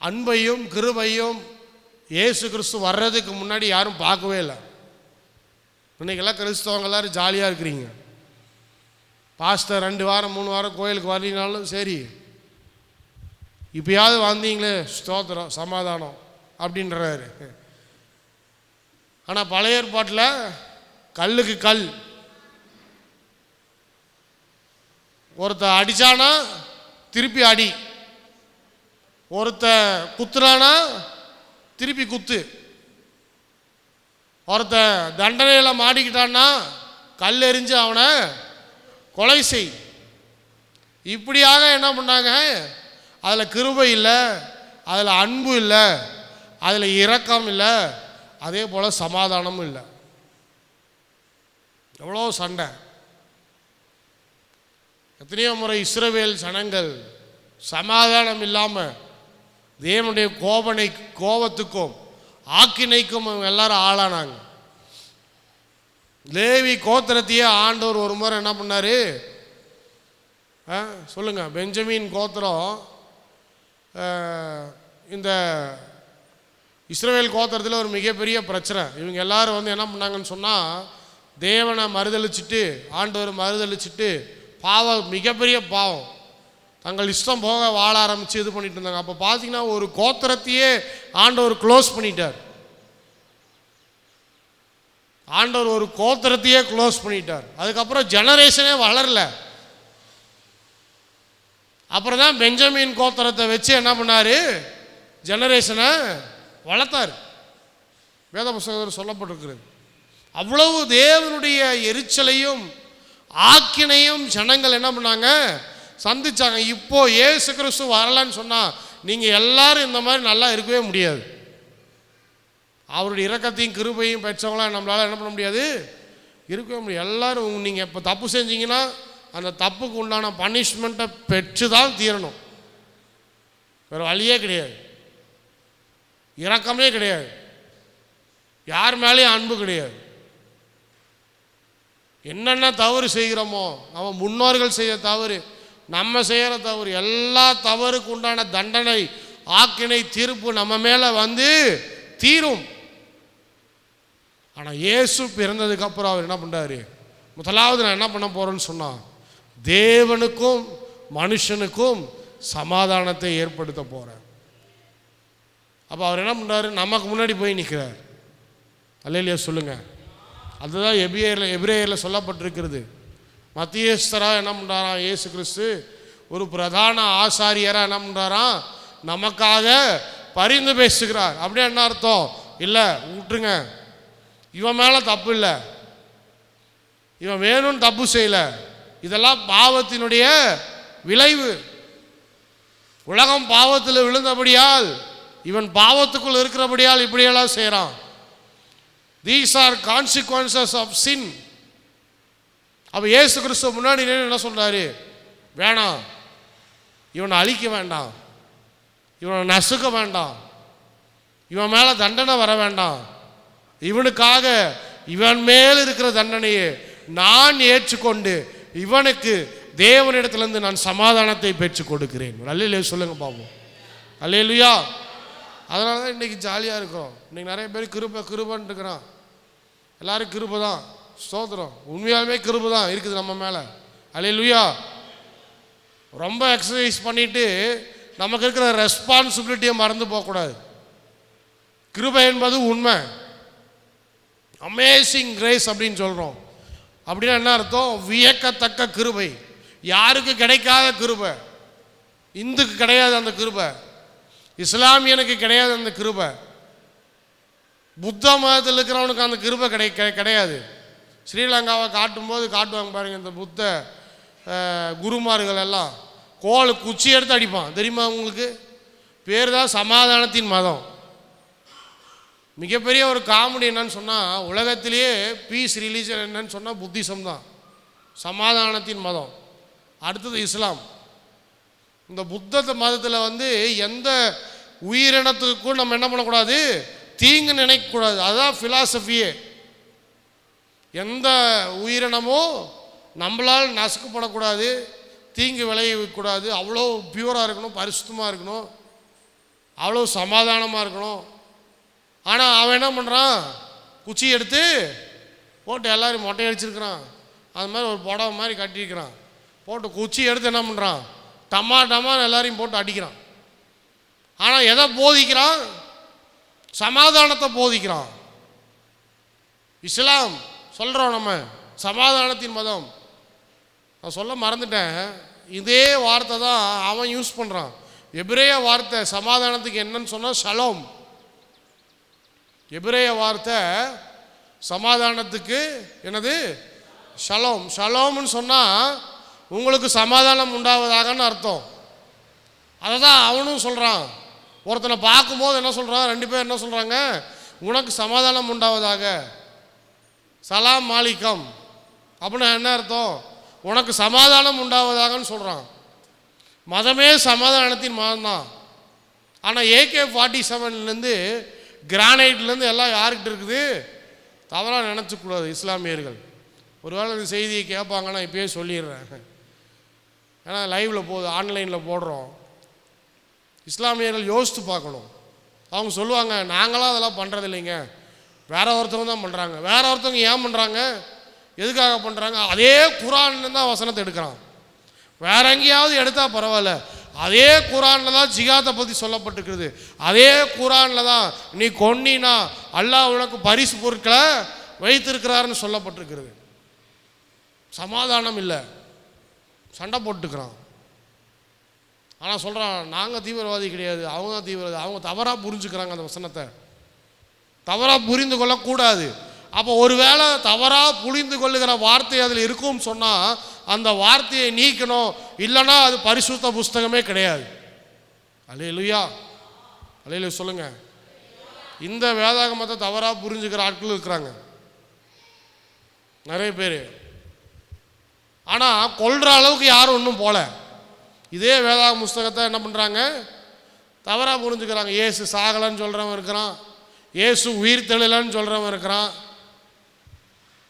அன்பையும் கிருபையும் இயேசு கிறிஸ்து வர்றதுக்கு முன்னாடி யாரும் பார்க்கவே இல்லை. இன்னைக்கெல்லாம் கிறிஸ்தவங்க எல்லாரும் ஜாலியாக இருக்கிறீங்க. பாஸ்டர் 2 வாரம் 3 வாரம் கோயிலுக்கு வரலினாலும் சரி, இப்பயாவது வந்தீங்களே ஸ்தோத்திரம் சமாதானம் அப்படின்றாரு. ஆனால் பழைய ஏற்பாட்டில் கல்லுக்கு கல், ஒருத்த அடித்தானா திருப்பி அடி, ஒருத்த குத்துறானா திருப்பி குத்து, ஒருத்த தண்டனையில் மாட்டிக்கிட்டான்னா கல் எறிஞ்சு அவனை கொலை செய். இப்படியாக என்ன பண்ணாங்க, அதில் கிருபை இல்லை, அதில் அன்பு இல்லை, அதில் இரக்கம் இல்லை, அதே போல் சமாதானமும் இல்லை. எவ்வளோ சண்டை. எத்தனையோ முறை இஸ்ரவேல் ஜனங்கள் சமாதானம் இல்லாமல் தேவனுடைய கோபத்துக்கும் ஆக்கினைக்கும் எல்லாரும் ஆளானாங்க. லேவி கோத்திரத்தையே ஆண்டவர் ஒரு முறை என்ன பண்ணார் சொல்லுங்க, பெஞ்சமின் கோத்திரம் இந்த இஸ்ரவேல் கோத்திரத்தில் ஒரு மிகப்பெரிய பிரச்சனை. இவங்க எல்லாரும் வந்து என்ன பண்ணாங்கன்னு சொன்னால், தேவனை மறுதளிச்சுட்டு ஆண்டவர் மறுதளிச்சுட்டு பாவம், மிகப்பெரிய பாவம், தங்கள் இஷ்டம் போக வாழ ஆரம்பித்து இது பண்ணிட்டு இருந்தாங்க. அப்போ பார்த்தீங்கன்னா ஒரு கோத்திரத்தையே ஆண்டவர் க்ளோஸ் பண்ணிட்டார். ஆண்டவர் ஒரு கோத்திரத்தையே க்ளோஸ் பண்ணிட்டார். அதுக்கப்புறம் ஜெனரேஷனே வளரல. அப்புறம் தான் பெஞ்சமின் கோத்திரத்தை வச்சு என்ன பண்ணார், ஜெனரேஷனை வளர்த்தார். வேத புஸ்தகத்தில் சொல்லப்பட்டிருக்கிறது. அவ்வளவு தேவனுடைய எரிச்சலையும் ஆக்கினையும் ஜனங்கள் என்ன பண்ணாங்க, சந்திச்சாங்க. இப்போ இயேசு கிறிஸ்து வரலன்னு சொன்னால் நீங்கள் எல்லாரும் இந்த மாதிரி நல்லா இருக்கவே முடியாது. அவருடைய இரக்கத்தையும் கிருபையும் பெற்றவங்களாம் நம்மளால் என்ன பண்ண முடியாது, இருக்கவே முடியாது. எல்லாரும் நீங்கள் இப்போ தப்பு செஞ்சீங்கன்னா அந்த தப்புக்கு உண்டான பனிஷ்மெண்ட்டை பெற்று தான் தீரணும். வேறு வழியே கிடையாது, இரக்கமே கிடையாது, யார் மேலேயும் அன்பு கிடையாது. என்னென்ன தவறு செய்கிறோமோ, நம்ம முன்னோர்கள் செய்ய தவறு, நம்ம செய்கிற தவறு, எல்லா தவறுக்கு உண்டான தண்டனை, ஆக்கினை, தீர்ப்பு நம்ம மேலே வந்து தீரும். ஆனால் இயேசு பிறந்ததுக்கப்புறம் அவர் என்ன பண்ணுறாரு, முதலாவது நான் என்ன பண்ண போகிறேன்னு சொன்னால், தேவனுக்கும் மனுஷனுக்கும் சமாதானத்தை ஏற்படுத்த போகிறேன். அப்போ அவர் என்ன பண்ணுறாரு, நமக்கு முன்னாடி போய் நிற்கிறார். அல்லேலூயா சொல்லுங்கள். அதுதான் எபிரேயரில் சொல்லப்பட்டிருக்கிறது. மத்தியஸ்தராக என்ன பண்ணுறாராம் இயேசு கிறிஸ்து, ஒரு பிரதான ஆசாரியராக என்ன பண்ணுறாராம், நமக்காக பரிந்து பேசுகிறார். அப்படியே என்ன அர்த்தம், இல்லை விட்டுருங்க, இவன் மேலே தப்பு இல்லை, இவன் வேணும்னு தப்பு செய்யலை, இதெல்லாம் பாவத்தினுடைய விளைவு. உலகம் பாவத்தில் விழுந்தபடியால், இவன் பாவத்துக்குள் இருக்கிறபடியால் இப்படியெல்லாம் செய்கிறான். These are consequences of sin. அப்போ இயேசு கிறிஸ்துவ முன்னாடி என்ன சொல்கிறாரு, வேணாம், இவனை அழிக்க வேண்டாம், இவனை நசுக்க வேண்டாம், இவன் மேலே தண்டனை வர வேண்டாம், இவனுக்காக இவன் மேல் இருக்கிற தண்டனையை நான் ஏற்றுக்கொண்டு இவனுக்கு தேவனிடத்திலிருந்து நான் சமாதானத்தை பெற்று கொடுக்கிறேன். அல்லேலூயா சொல்லுங்க பாப்போம். அல்லேலூயா. அதனால தான் இன்றைக்கி ஜாலியாக இருக்கிறோம். இன்றைக்கி நிறைய பேர் கிருபன்னு இருக்கிறான். எல்லோரும் கிருபை தான், ஸ்தோத்திரம், உண்மையாலுமே கிருபை தான் இருக்குது நம்ம மேலே. அல்லேலூயா. ரொம்ப எக்ஸசைஸ் பண்ணிவிட்டு நமக்கு இருக்கிற ரெஸ்பான்சிபிலிட்டியை மறந்து போகக்கூடாது. கிருபை என்பது உண்மை, அமேசிங் கிரேஸ் அப்படின்னு சொல்கிறோம். அப்படின்னா என்ன அர்த்தம், வியக்கத்தக்க கிருபை, யாருக்கு கிடைக்காத கிருபை, இந்துக்கு கிடையாது அந்த கிருபை, இஸ்லாமியனுக்கு கிடையாது அந்த கிருபை, புத்த மதத்தில் இருக்கிறவனுக்கு அந்த கிருபை கிடையாது. ஸ்ரீலங்காவை காட்டும்போது காட்டுவாங்க பாருங்கள், இந்த புத்த குருமார்கள் எல்லாம் குச்சி எடுத்து அடிப்பான் தெரியுமா உங்களுக்கு? பேர் தான் சமாதானத்தின் மதம். மிகப்பெரிய ஒரு காமெடி என்னன்னு சொன்னால், உலகத்திலேயே பீஸ் ரிலீஜன் என்னன்னு சொன்னால் புத்திசம் தான், சமாதானத்தின் மதம். அடுத்தது இஸ்லாம். இந்த புத்த மதத்தில் எந்த உயிரினத்துக்கும் நம்ம என்ன பண்ணக்கூடாது, தீங்கு நினைக்கக்கூடாது. அதுதான் ஃபிலாசபியே. எந்த உயிரினமோ நம்மளால் நசுக்கப்படக்கூடாது, தீங்கு விளைவிக்கக்கூடாது, அவ்வளோ பியூராக இருக்கணும், பரிசுத்தமாக இருக்கணும், அவ்வளோ சமாதானமாக இருக்கணும். ஆனால் அவன் என்ன பண்ணுறான், குச்சி எடுத்து போட்டு எல்லாரும் மொட்டை அடிச்சிருக்கிறான், அது மாதிரி ஒரு புடவை மாதிரி கட்டியிருக்கிறான், போட்டு குச்சி எடுத்து என்ன பண்ணுறான், டமான்னு எல்லாரையும் போட்டு அடிக்கிறான். ஆனால் எதை போதிக்கிறான்? சமாதானத்தை போதிக்கிறான். இஸ்லாம் சொல்கிறோம் நம்ம சமாதானத்தின் மதம். நான் சொல்ல மறந்துட்டேன், இதே வார்த்தை தான் அவன் யூஸ் பண்ணுறான். எபிரேய வார்த்தை சமாதானத்துக்கு என்னன்னு சொன்னால் ஷலோம். எபிரேய வார்த்தை சமாதானத்துக்கு என்னது? ஷலோம். ஷலோம்னு சொன்னால் உங்களுக்கு சமாதானம் உண்டாவதாகன்னு அர்த்தம். அதை தான் அவனும் சொல்கிறான். ஒருத்தனை பார்க்கும்போது என்ன சொல்கிறான், ரெண்டு பேர் என்ன சொல்கிறாங்க, உனக்கு சமாதானம் உண்டாவதாக, சலாம் மாலிக்கம் அப்படின்னா என்ன அர்த்தம், உனக்கு சமாதானம் உண்டாவதாகன்னு சொல்கிறான். மதமே சமாதானத்தின் மதம் தான். ஆனால் AK-47 கிரானைட்லேருந்து எல்லாம் யார்கிட்ட இருக்குது? தவறாக நினச்சக்கூடாது இஸ்லாமியர்கள். ஒருவேளை இந்த செய்தியை கேட்பாங்கன்னா இப்போயே சொல்லிடுறேன், ஏன்னா லைவில் போகுது, ஆன்லைனில் போடுறோம். இஸ்லாமியர்கள் யோசித்து பார்க்கணும். அவங்க சொல்லுவாங்க, நாங்களாம் அதெல்லாம் பண்ணுறது இல்லைங்க, வேற ஒருத்தவங்க தான் பண்ணுறாங்க. வேற ஒருத்தவங்க ஏன் பண்ணுறாங்க, எதுக்காக பண்ணுறாங்க? அதே குரான்ல தான் வசனத்தை எடுக்கிறான். வேற எங்கேயாவது எடுத்தால் பரவாயில்ல, அதே குரானில் தான் ஜிகாத்தை பற்றி சொல்லப்பட்டிருக்கிறது. அதே குரானில் தான் நீ கொன்னினா அல்லாஹ் உனக்கு பரிசு பொருட்களை வைத்திருக்கிறாருன்னு சொல்லப்பட்டிருக்கிறது. சமாதானம் இல்லை, சண்டை போட்டுக்கிறான். ஆனால் சொல்கிறான், நாங்கள் தீவிரவாதி கிடையாது, அவங்க தான் தீவிரவாதி. அவங்க தவறாக புரிஞ்சுக்கிறாங்க, அந்த வசனத்தை தவறாக புரிந்து கொள்ளக்கூடாது. அப்போ ஒருவேளை தவறாக புரிந்து கொள்ளுகிற வார்த்தை அதில் இருக்கும்னு சொன்னால் அந்த வார்த்தையை நீக்கணும், இல்லைன்னா அது பரிசுத்த புஸ்தகமே கிடையாது. அல்லேலூயா, அல்லேலூயா சொல்லுங்க. இந்த வேதாகமத்தை தவறாக புரிஞ்சுக்கிற ஆட்கள் இருக்கிறாங்க நிறைய பேர். ஆனால் கொல்ற அளவுக்கு யாரும் ஒன்றும் போல. இதே வேதாகம புஸ்தகத்தை என்ன பண்ணுறாங்க, தவறாக புரிஞ்சுக்கிறாங்க. இயேசு சாகலன்னு சொல்கிறவன் இருக்கிறான், இயேசு உயிர் தெளிலன்னு சொல்கிறவன் இருக்கிறான்,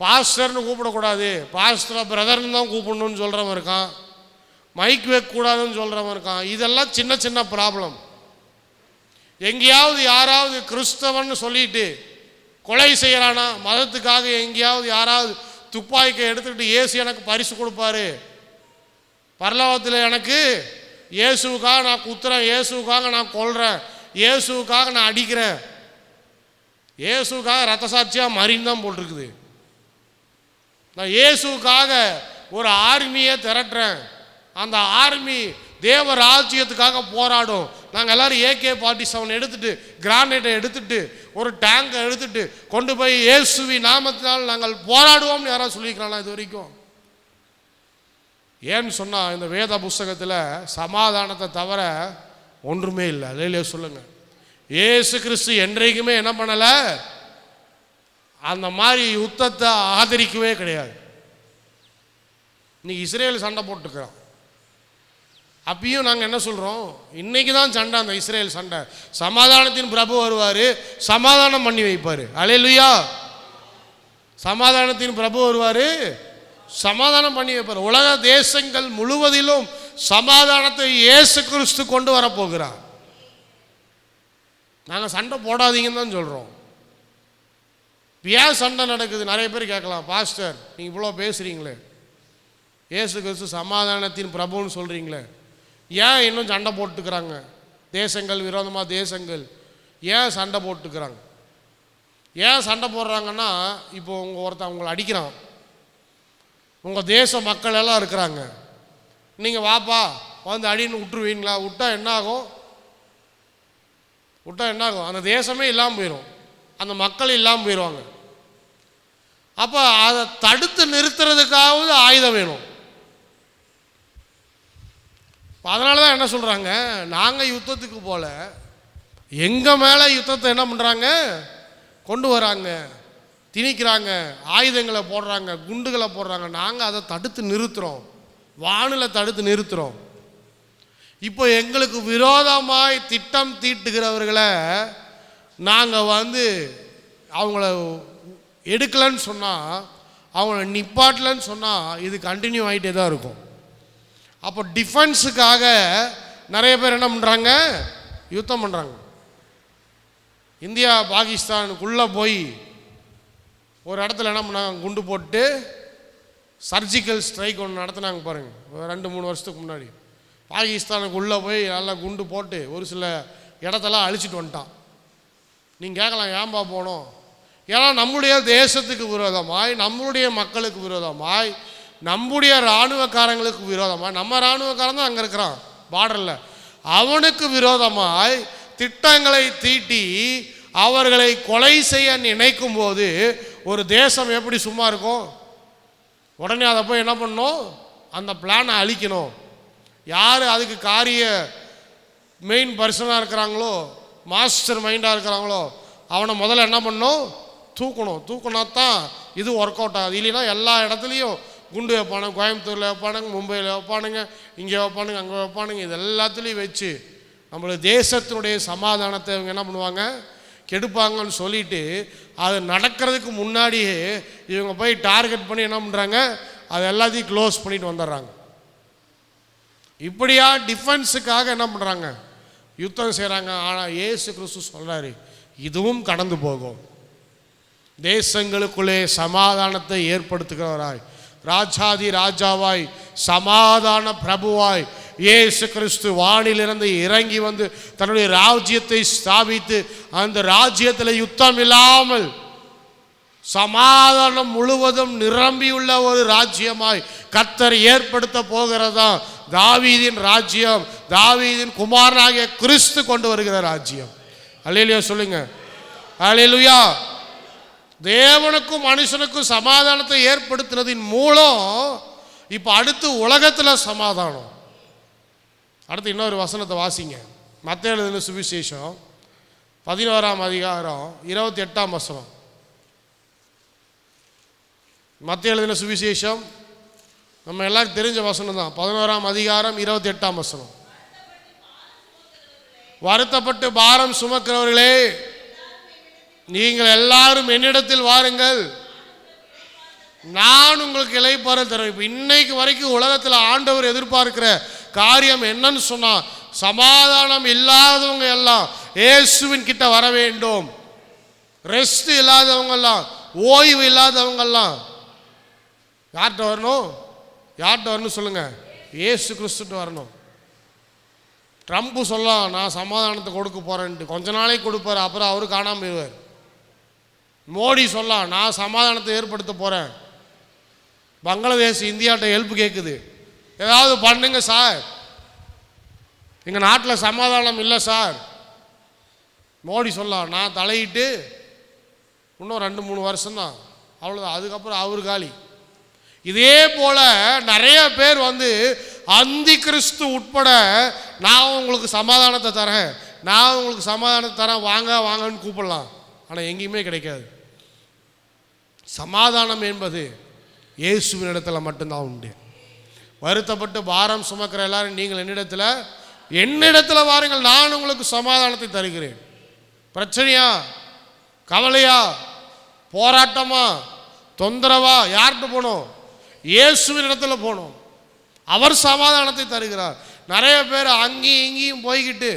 பாஸ்டர்னு கூப்பிடக்கூடாது, பாஸ்டரை பிரதர்னு தான் கூப்பிடணும்னு சொல்கிறவன் இருக்கான், மைக் வைக்கக்கூடாதுன்னு சொல்கிறவன் இருக்கான். இதெல்லாம் சின்ன சின்ன ப்ராப்ளம். எங்கேயாவது யாராவது கிறிஸ்தவன் சொல்லிட்டு கொலை செய்கிறானா, மதத்துக்காக எங்கேயாவது யாராவது துப்பாக்கி எடுத்துக்கிட்டு இயேசு எனக்கு பரிசு கொடுப்பாரு, பரலோகத்தில் எனக்கு இயேசுவுக்காக நான் குத்துறேன், இயேசுவுக்காக நான் கொல்றேன், இயேசுவுக்காக நான் அடிக்கிறேன், இயேசுக்காக ரத்த சாட்சியாக மறின்னு தான் போட்டிருக்குது. நான் இயேசுக்காக ஒரு ஆர்மியை திரட்டுறேன், அந்த ஆர்மி தேவ ராஜ்யத்துக்காக போராடும். நாங்கள் எல்லோரும் AK-47 எடுத்துட்டு, கிரானைட்டை எடுத்துட்டு, ஒரு டேங்கை எடுத்துட்டு கொண்டு போய் இயேசுவி நாமத்தினால் நாங்கள் போராடுவோம்னு யாராவது சொல்லியிருக்கிறாங்களா இது வரைக்கும்? ஏன்னு சொன்னால் இந்த வேத புஸ்தகத்தில் சமாதானத்தை தவிர ஒன்றுமே இல்லை. இல்லையே சொல்லுங்க. இயேசு கிறிஸ்து என்றைக்குமே என்ன பண்ணலை, அந்த மாதிரி யுத்தத்தை ஆதரிக்கவே கிடையாது. இன்னைக்கு இஸ்ரேல் சண்டை போட்டுக்கிறான். அப்பயும் நாங்கள் என்ன சொல்கிறோம், இன்னைக்கு தான் சண்டை, அந்த இஸ்ரேல் சண்டை. சமாதானத்தின் பிரபு வருவார், சமாதானம் பண்ணி வைப்பார். அல்லேலூயா. சமாதானத்தின் பிரபு வருவார், சமாதானம் பண்ணி வைப்பார். உலக தேசங்கள் முழுவதிலும் சமாதானத்தை இயேசு கிறிஸ்து கொண்டு வரப்போகிறார். நாங்கள் சண்டை போடாதீங்கன்னு தான் சொல்கிறோம். ஏன் சண்டை நடக்குது? நிறைய பேர் கேட்கலாம், பாஸ்டர் நீங்கள் இவ்வளோ பேசுகிறீங்களே, இயேசு கிறிஸ்து சமாதானத்தின் பிரபுன்னு சொல்கிறீங்களே, ஏன் இன்னும் சண்டை போட்டுக்கிறாங்க? தேசங்கள் விரோதமாக தேசங்கள் ஏன் சண்டை போட்டுக்கிறாங்க? ஏன் சண்டை போடுறாங்கன்னா, இப்போ ஒருத்தன் உங்களை அடிக்கிறான், உங்கள் தேச மக்கள் எல்லாம் இருக்கிறாங்க, நீங்கள் வாப்பா வந்து அடின்னு விட்டுருவீங்களா? விட்டா என்ன ஆகும்? அந்த தேசமே இல்லாமல் போயிடும், அந்த மக்கள் இல்லாமல் போயிடுவாங்க. அப்போ அதை தடுத்து நிறுத்துறதுக்காவது ஆயுதம் வேணும். அதனால தான் என்ன சொல்கிறாங்க, நாங்கள் யுத்தத்துக்கு போல எங்கள் மேலே யுத்தத்தை என்ன பண்ணுறாங்க, கொண்டு வராங்க, திணிக்கிறாங்க, ஆயுதங்களை போடுறாங்க, குண்டுகளை போடுறாங்க. நாங்கள் அதை தடுத்து நிறுத்துகிறோம், வானில் தடுத்து நிறுத்துகிறோம். இப்போ எங்களுக்கு விரோதமாய் திட்டம் தீட்டுகிறவர்களை நாங்கள் வந்து அவங்கள எடுக்கலன்னு சொன்னால், அவங்கள நிப்பாட்டலன்னு சொன்னால் இது கண்டினியூ ஆகிட்டே தான் இருக்கும். அப்போ டிஃபென்ஸுக்காக நிறைய பேர் என்ன பண்ணுறாங்க, யுத்தம் பண்ணுறாங்க. இந்தியா பாகிஸ்தானுக்குள்ளே போய் ஒரு இடத்துல என்ன பண்ணாங்க, குண்டு போட்டு சர்ஜிக்கல் ஸ்ட்ரைக் ஒன்று நடத்தினாங்க பாருங்கள், 2-3 வருஷத்துக்கு முன்னாடி. பாகிஸ்தானுக்குள்ளே போய் நல்லா குண்டு போட்டு ஒரு சில இடத்தெல்லாம் அழிச்சிட்டு வந்துட்டான். நீங்கள் கேட்கலாம், ஏன்பா போனோம்? ஏன்னா நம்முடைய தேசத்துக்கு விரோதமாய், நம்மளுடைய மக்களுக்கு விரோதமாய், நம்முடைய இராணுவக்காரங்களுக்கு விரோதமாய், நம்ம இராணுவக்காரன் தான் அங்கே இருக்கிறான் பார்டரில், அவனுக்கு விரோதமாய் திட்டங்களை தீட்டி அவர்களை கொலை செய்ய நினைக்கும் போது ஒரு தேசம் எப்படி சும்மா இருக்கும்? உடனே அதை போய் என்ன பண்ணணும், அந்த பிளானை அழிக்கணும். யார் அதுக்கு காரிய மெயின் பர்சனாக இருக்கிறாங்களோ, மாஸ்டர் மைண்டாக இருக்கிறாங்களோ, அவனை முதல்ல என்ன பண்ணணும், தூக்கணும். தூக்கினா தான் இது ஒர்க் அவுட் ஆகுது. இல்லைன்னா எல்லா இடத்துலையும் குண்டு வைப்பானுங்க, கோயம்புத்தூரில் வைப்பானுங்க, மும்பையில் வைப்பானுங்க, இங்கே வைப்பானுங்க, அங்கே வைப்பானுங்க. இது எல்லாத்துலேயும் வச்சு நம்மளுடைய தேசத்தினுடைய சமாதானத்தை இவங்க என்ன பண்ணுவாங்க, கெடுப்பாங்கன்னு சொல்லிட்டு அது நடக்கிறதுக்கு முன்னாடியே இவங்க போய் டார்கெட் பண்ணி என்ன பண்ணுறாங்க, அது எல்லாத்தையும் க்ளோஸ் பண்ணிட்டு வந்துடுறாங்க. இப்படியா டிஃபென்ஸுக்காக என்ன பண்ணுறாங்க, யுத்தம் செய்கிறாங்க. ஆனால் இயேசு கிறிஸ்து சொல்கிறாரு, இதுவும் கடந்து போகும். தேசங்களுக்குள்ளே சமாதானத்தை ஏற்படுத்துகிறவராய், ராஜாதி ராஜாவாய், சமாதான பிரபுவாய் இயேசு கிறிஸ்து வானிலிருந்து இறங்கி வந்து தன்னுடைய ராஜ்யத்தை ஸ்தாபித்து அந்த ராஜ்யத்தில் யுத்தம் இல்லாமல் சமாதானம் முழுவதும் நிரம்பியுள்ள ஒரு ராஜ்யமாய் கர்த்தர் ஏற்படுத்த போகிறதா தாவீதின் ராஜ்யம், தாவீதின் குமாரனாகிய கிறிஸ்து கொண்டு வருகிற ராஜ்யம். அல்லேலூயா சொல்லுங்க, அல்லேலூயா. தேவனுக்கும் மனுஷனுக்கும் சமாதானத்தை ஏற்படுத்தினதின் மூலம் இப்போ அடுத்து உலகத்தில் சமாதானம். அடுத்து இன்னொரு வசனத்தை வாசிங்க, மத்தேயு எழுதின சுவிசேஷம் 11ஆம் அதிகாரம் 28ஆம் வசனம். மத்தேயு எழுதின சுவிசேஷம் நம்ம எல்லாருக்கும் தெரிஞ்ச வசனம் தான், 11ஆம் அதிகாரம் 28ஆம் வசனம். வருத்தப்பட்டு பாரம் சுமக்கிறவர்களே, நீங்கள் எல்லாரும் என்னிடத்தில் வாருங்கள், நான் உங்களுக்கு இளைப்பாற தருவேன். இப்போ இன்னைக்கு வரைக்கும் உலகத்தில் ஆண்டவர் எதிர்பார்க்கிற காரியம் என்னன்னு சொன்னா, சமாதானம் இல்லாதவங்க எல்லாம் இயேசுவின் கிட்ட வர வேண்டும். ரெஸ்ட் இல்லாதவங்க எல்லாம், ஓய்வு இல்லாதவங்க எல்லாம் யார்கிட்ட வரணும்? யார்கிட்ட வரணும் சொல்லுங்க? இயேசு கிறிஸ்துட்ட வரணும். ட்ரம்ப் சொல்லலாம், நான் சமாதானத்தை கொடுக்க போறேன்ட்டு, கொஞ்ச நாளைக்கு கொடுப்பார், அப்புறம் அவரு காணாமல் போயிடுவார். மோடி சொல்லலாம், நான் சமாதானத்தை ஏற்படுத்த போறேன். பங்களாதேஷ் இந்தியாட்ட ஹெல்ப் கேட்குது, ஏதாவது பண்ணுங்க சார், எங்கள் நாட்டில் சமாதானம் இல்லை சார். மோடி சொல்லலாம், நான் தலையிட்டு இன்னும் 2-3 வருஷம்தான், அவ்வளோதான், அதுக்கப்புறம் அவரு காலி. இதே போல நிறைய பேர் வந்து அந்தி கிறிஸ்து உட்பட நான் உங்களுக்கு சமாதானத்தை தரேன், நான் உங்களுக்கு சமாதானத்தை தரேன், வாங்க வாங்கன்னு கூப்பிடலாம், ஆனால் எங்கேயுமே கிடைக்காது. சமாதானம் என்பது இயேசுவின் இடத்துல மட்டும்தான் உண்டு. வருத்தப்பட்டு பாரம் சுமக்கிற எல்லாரும் நீங்கள் என்னிடத்தில் வாருங்கள், நான் உங்களுக்கு சமாதானத்தை தருகிறேன். பிரச்சனையா, கவலையா, போராட்டமா, தொந்தரவா, யார்கிட்ட போகணும்? இயேசுவின் இடத்துல போகணும். அவர் சமாதானத்தை தருகிறார். நிறைய பேர் அங்கேயும் இங்கேயும் போய்கிட்டு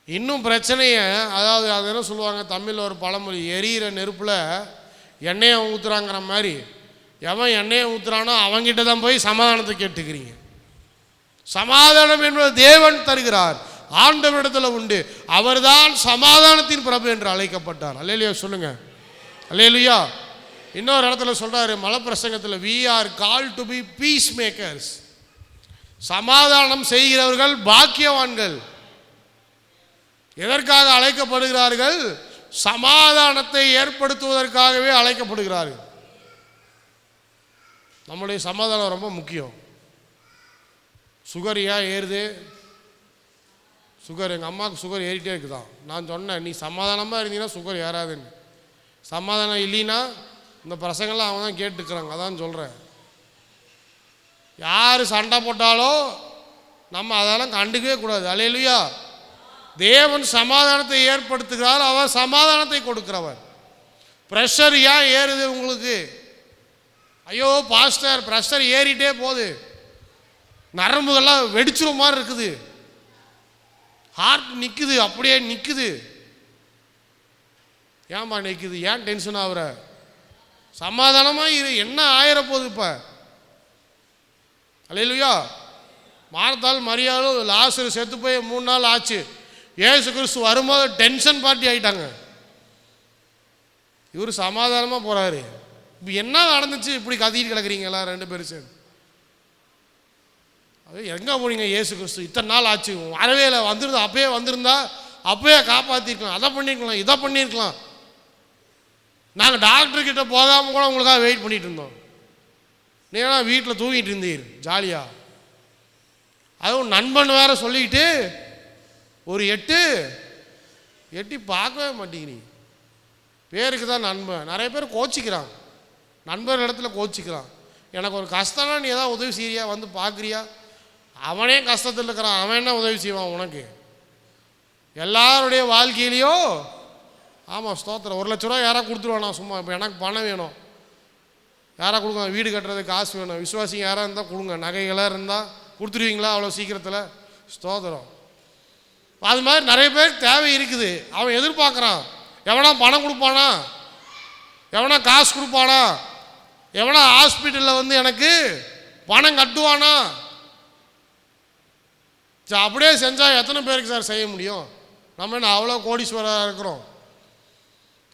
இன்னும் பிரச்சனையை, அதாவது அது என்ன சொல்லுவாங்க தமிழில் ஒரு பழமொழி, எரியிற நெருப்பில் எண்ணெயை ஊற்றுறாங்கிற மாதிரி, எவன் எண்ணெயை ஊற்றுறானோ அவங்கிட்ட தான் போய் சமாதானத்தை கேட்டுக்கிறீங்க. சமாதானம் என்பது தேவன் தருகிறார், ஆண்டவரிடத்தில் உண்டு. அவர்தான் சமாதானத்தின் பிரபு என்று அழைக்கப்பட்டார். அல்லேலூயா சொல்லுங்க, அல்லேலூயா. இன்னொரு இடத்துல சொல்றாரு மலைப்பிரசங்கத்தில், we are called to be peacemakers. சமாதானம் செய்கிறவர்கள் பாக்கியவான்கள். எதற்காக அழைக்கப்படுகிறார்கள்? சமாதானத்தை ஏற்படுத்துவதற்காகவே அழைக்கப்படுகிறார்கள். நம்முடைய சமாதானம் ரொம்ப முக்கியம். சுகர் ஏன் ஏறுது? சுகர் எங்கள் அம்மாவுக்கு சுகர் ஏறிட்டே இருக்குதான். நான் சொன்னேன், நீ சமாதானமாக இருந்தீங்கன்னா சுகர் ஏறாதுன்னு. சமாதானம் இல்லைன்னா இந்த பிரசங்கெல்லாம் அவங்க தான் கேட்டுக்கிறாங்க. அதான் சொல்கிறேன், யார் சண்டை போட்டாலோ நம்ம அதெல்லாம் கண்டுக்கவே கூடாது. அல்லேலூயா. தேவன் சமாதானத்தை ஏற்படுத்துகிறார், அவர் சமாதானத்தை கொடுக்கிறவர். ப்ரெஷர் ஏன் ஏறுது உங்களுக்கு? ஐயோ பாஸ்டர் ப்ரெஷர் ஏறிட்டே போகுது, நரம்புகள்லாம் வெடிச்சுற மாதிரி இருக்குது, ஹார்ட் நிற்குது, அப்படியே நிற்குது. ஏன்பா நிற்குது? ஏன் டென்ஷன் ஆகுற? சமாதானமாக இரு. என்ன ஆயிர போகுது இப்போ? அல்லேலூயா. மார்த்தாள் மரியாளும் லாசரு செத்து போய் 3 நாள் ஆச்சு. இயேசு கிறிஸ்து வரும்போது டென்ஷன் பார்ட்டி ஆகிட்டாங்க. இவர் சமாதானமாக போகிறாரு. இப்போ என்ன நடந்துச்சு? இப்படி கத்திட்டு கிடக்குறீங்களா 2 பேரும் சேர்ந்து? அது எங்கே போனீங்க? இயேசு கிறிஸ்து இத்தனை நாள் ஆச்சு, வரவே இல்லை. வந்திருந்தா அப்பயே வந்திருந்தா அப்பயே காப்பாற்றிருக்கலாம், அதை பண்ணியிருக்கலாம், இதை பண்ணியிருக்கலாம். நாங்கள் டாக்டர்கிட்ட போகாமல் கூட உங்களுக்காக வெயிட் பண்ணிட்டு இருந்தோம். நீங்கள் வீட்டில் தூங்கிட்டு இருந்தீர் ஜாலியாக. அதுவும் நண்பன் வேற சொல்லிக்கிட்டு ஒரு எட்டி பார்க்கவே மாட்டேங்கிறீங்க. பேருக்கு தான் நண்பன். நிறைய பேர் கோச்சிக்கிறான், நண்பர் இடத்துல கோச்சிக்கிறான். எனக்கு ஒரு கஷ்டம்னா நீ ஏதாவது உதவி செய்யறியா, வந்து பார்க்குறியா? அவனே கஷ்டத்தில் இருக்கிறான், அவன் என்ன உதவி செய்வான் உனக்கு? எல்லாருடைய வாழ்க்கையிலையோ ஆமாம் ஸ்தோத்திரம், 1 லட்ச ரூபா யாராவது கொடுத்துருவானா சும்மா? இப்போ எனக்கு பணம் வேணும், யாராக கொடுங்க, வீடு கட்டுறதுக்கு காசு வேணும், விசுவாசிங்க யாராக இருந்தால் கொடுங்க, நகைகளாக இருந்தால் கொடுத்துருவீங்களா அவ்வளோ சீக்கிரத்தில்? ஸ்தோத்திரம். அது மாதிரி நிறைய பேருக்கு தேவை இருக்குது. அவன் எதிர்பார்க்குறான், எவனா பணம் கொடுப்பானா, எவனா காசு கொடுப்பானா, எவனா ஹாஸ்பிட்டலில் வந்து எனக்கு பணம் கட்டுவானா? அப்படியே செஞ்சால் எத்தனை பேருக்கு சார் செய்ய முடியும்? நம்ம என்ன அவ்வளோ கோடீஸ்வரராக இருக்கிறோம்?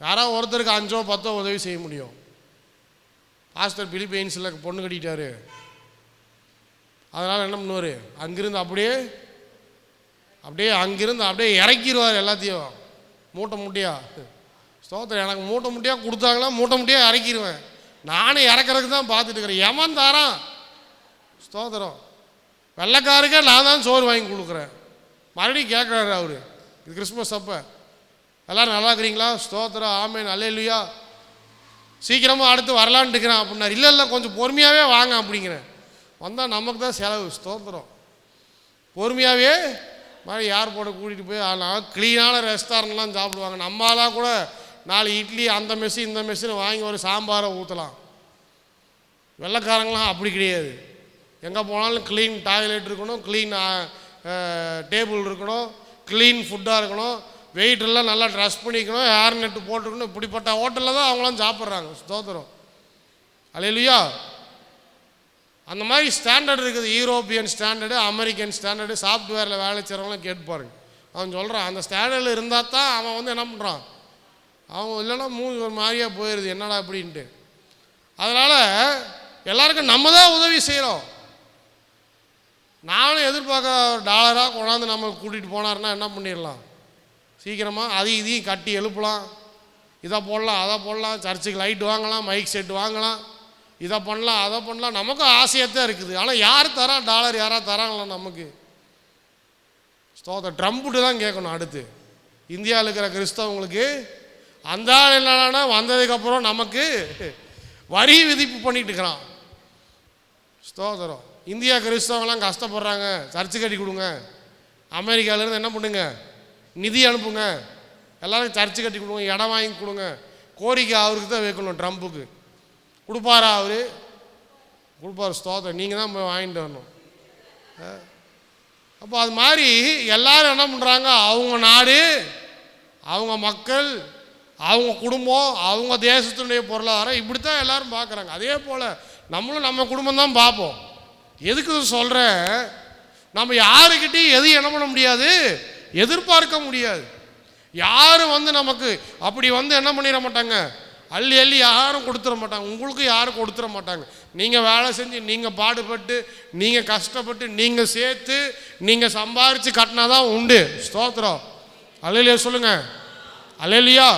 யாராவது ஒருத்தருக்கு 5ஓ 10ஓ உதவி செய்ய முடியும். பாஸ்டர் பிலிப்பைன்ஸில் பொண்ணு கட்டிட்டாரு, அதனால் என்ன பண்ணுவார்? அங்கிருந்து அப்படியே அங்கிருந்து அப்படியே இறக்கிடுவார் எல்லாத்தையும் மூட்டையா. ஸ்தோத்திரம். எனக்கு மூட்டையாக கொடுத்தாங்களா மூட்டையாக இறக்கிடுவேன். நானே இறக்கிறதுக்கு தான் பார்த்துட்டு இருக்கிறேன். எவன் தாரான்? ஸ்தோத்திரம். வெள்ளைக்காருக்கே நான் தான் சோறு வாங்கி கொடுக்குறேன். மறுபடியும் கேட்குறாரு அவர், இது கிறிஸ்மஸ் அப்போ எல்லோரும் நல்லா இருக்கிறீங்களா? ஸ்தோத்திரம், ஆமேன், அல்லேலூயா. சீக்கிரமாக அடுத்து வரலான்ட்டு இருக்கிறேன் அப்படின்னாரு. இல்லை கொஞ்சம் பொறுமையாகவே வாங்க அப்படிங்கிறேன். வந்தால் நமக்கு தான் செலவு. ஸ்தோத்திரம். பொறுமையாகவே மாதிரி யார் போட கூட்டிகிட்டு போய் ஆனால் க்ளீனான ரெஸ்டாரண்ட்லாம் சாப்பிடுவாங்க. நம்மளாம் கூட 4 இட்லி அந்த மெஸ்ஸு இந்த மெஸ்ஸுன்னு வாங்கி ஒரு சாம்பாரை ஊற்றலாம். வெள்ளைக்காரங்களாம் அப்படி கிடையாது. எங்கே போனாலும் க்ளீன் டாய்லெட் இருக்கணும், க்ளீன் டேபிள் இருக்கணும், க்ளீன் ஃபுட்டாக இருக்கணும், வெயிட்டெல்லாம் நல்லா ட்ரெஸ் பண்ணிக்கணும், ஹேர் நெட்டு போட்டுருக்கணும். இப்படிப்பட்ட ஹோட்டலில் தான் அவங்களாம் சாப்பிட்றாங்க. ஸ்தோத்திரம், அல்லேலூயா. அந்த மாதிரி ஸ்டாண்டர்ட் இருக்குது. European standard, American standard. சாஃப்ட்வேரில் வேலை செய்கிறவங்களாம் கேட்டு பாருங்க. அவன் சொல்கிறான், அந்த ஸ்டாண்டர்டில் இருந்தால் தான் அவன் வந்து என்ன பண்ணுறான், அவங்க இல்லைன்னா ஒரு மாதிரியாக போயிடுது, என்னடா அப்படின்ட்டு. அதனால் எல்லாருக்கும் நம்ம தான் உதவி செய்கிறோம். நானும் எதிர்பார்க்க $1 கொண்டாந்து நம்ம கூட்டிகிட்டு போனார்னா என்ன பண்ணிடலாம்? சீக்கிரமாக இதையும் கட்டி எழுப்பலாம், இதை போடலாம், அதை போடலாம், சர்ச்சுக்கு லைட் வாங்கலாம், மைக் செட் வாங்கலாம், இதை பண்ணலாம், அதை பண்ணலாம். நமக்கும் ஆசையத்தான் இருக்குது. ஆனால் யார் தரா $? யாராவது தராங்களா நமக்கு? ஸ்தோத்திரம். ட்ரம்புட்டு தான் கேட்கணும். அடுத்து இந்தியாவில் இருக்கிற கிறிஸ்தவங்களுக்கு அந்த ஆள் என்னன்னா வந்ததுக்கப்புறம் நமக்கு வரி விதிப்பு பண்ணிட்டு இருக்கிறான். ஸ்தோத்திரம். இந்தியா கிறிஸ்தவங்களாம் கஷ்டப்படுறாங்க, சர்ச்சு கட்டி கொடுங்க, அமெரிக்காவிலேருந்து என்ன பண்ணுங்க, நிதி அனுப்புங்க, எல்லோரும் சர்ச்சு கட்டி கொடுங்க, இடம் வாங்கி கொடுங்க. கோரிக்கை அவருக்கு தான் வைக்கணும். ட்ரம்புக்கு கொடுப்பாரா? அவர் கொடுப்பார். ஸ்தோத்திரம். நீங்கள் தான் போய் வாங்கிட்டு வரணும். அப்போ அது மாதிரி எல்லோரும் என்ன பண்ணுறாங்க, அவங்க நாடு, அவங்க மக்கள், அவங்க குடும்பம், அவங்க தேசத்தினுடைய பொருளாதாரம், இப்படித்தான் எல்லோரும் பார்க்குறாங்க. அதே போல் நம்மளும் நம்ம குடும்பம் தான் பார்ப்போம். எதுக்கு சொல்கிறேன், நம்ம யாருக்கிட்டையும் எதையும் என்ன பண்ண முடியாது, எதிர்பார்க்க முடியாது. யாரும் வந்து நமக்கு அப்படி வந்து என்ன பண்ணிட மாட்டாங்க, அள்ளி அள்ளி யாரும் கொடுத்துட மாட்டாங்க, உங்களுக்கு யாரும் கொடுத்துட மாட்டாங்க. நீங்கள் வேலை செஞ்சு, நீங்கள் பாடுபட்டு, நீங்கள் கஷ்டப்பட்டு, நீங்கள் சேர்த்து, நீங்கள் சம்பாரித்து கட்டினாதான் உண்டு. ஸ்தோத்திரம். அல்லேலூயா சொல்லுங்க. அல்லேலூயா.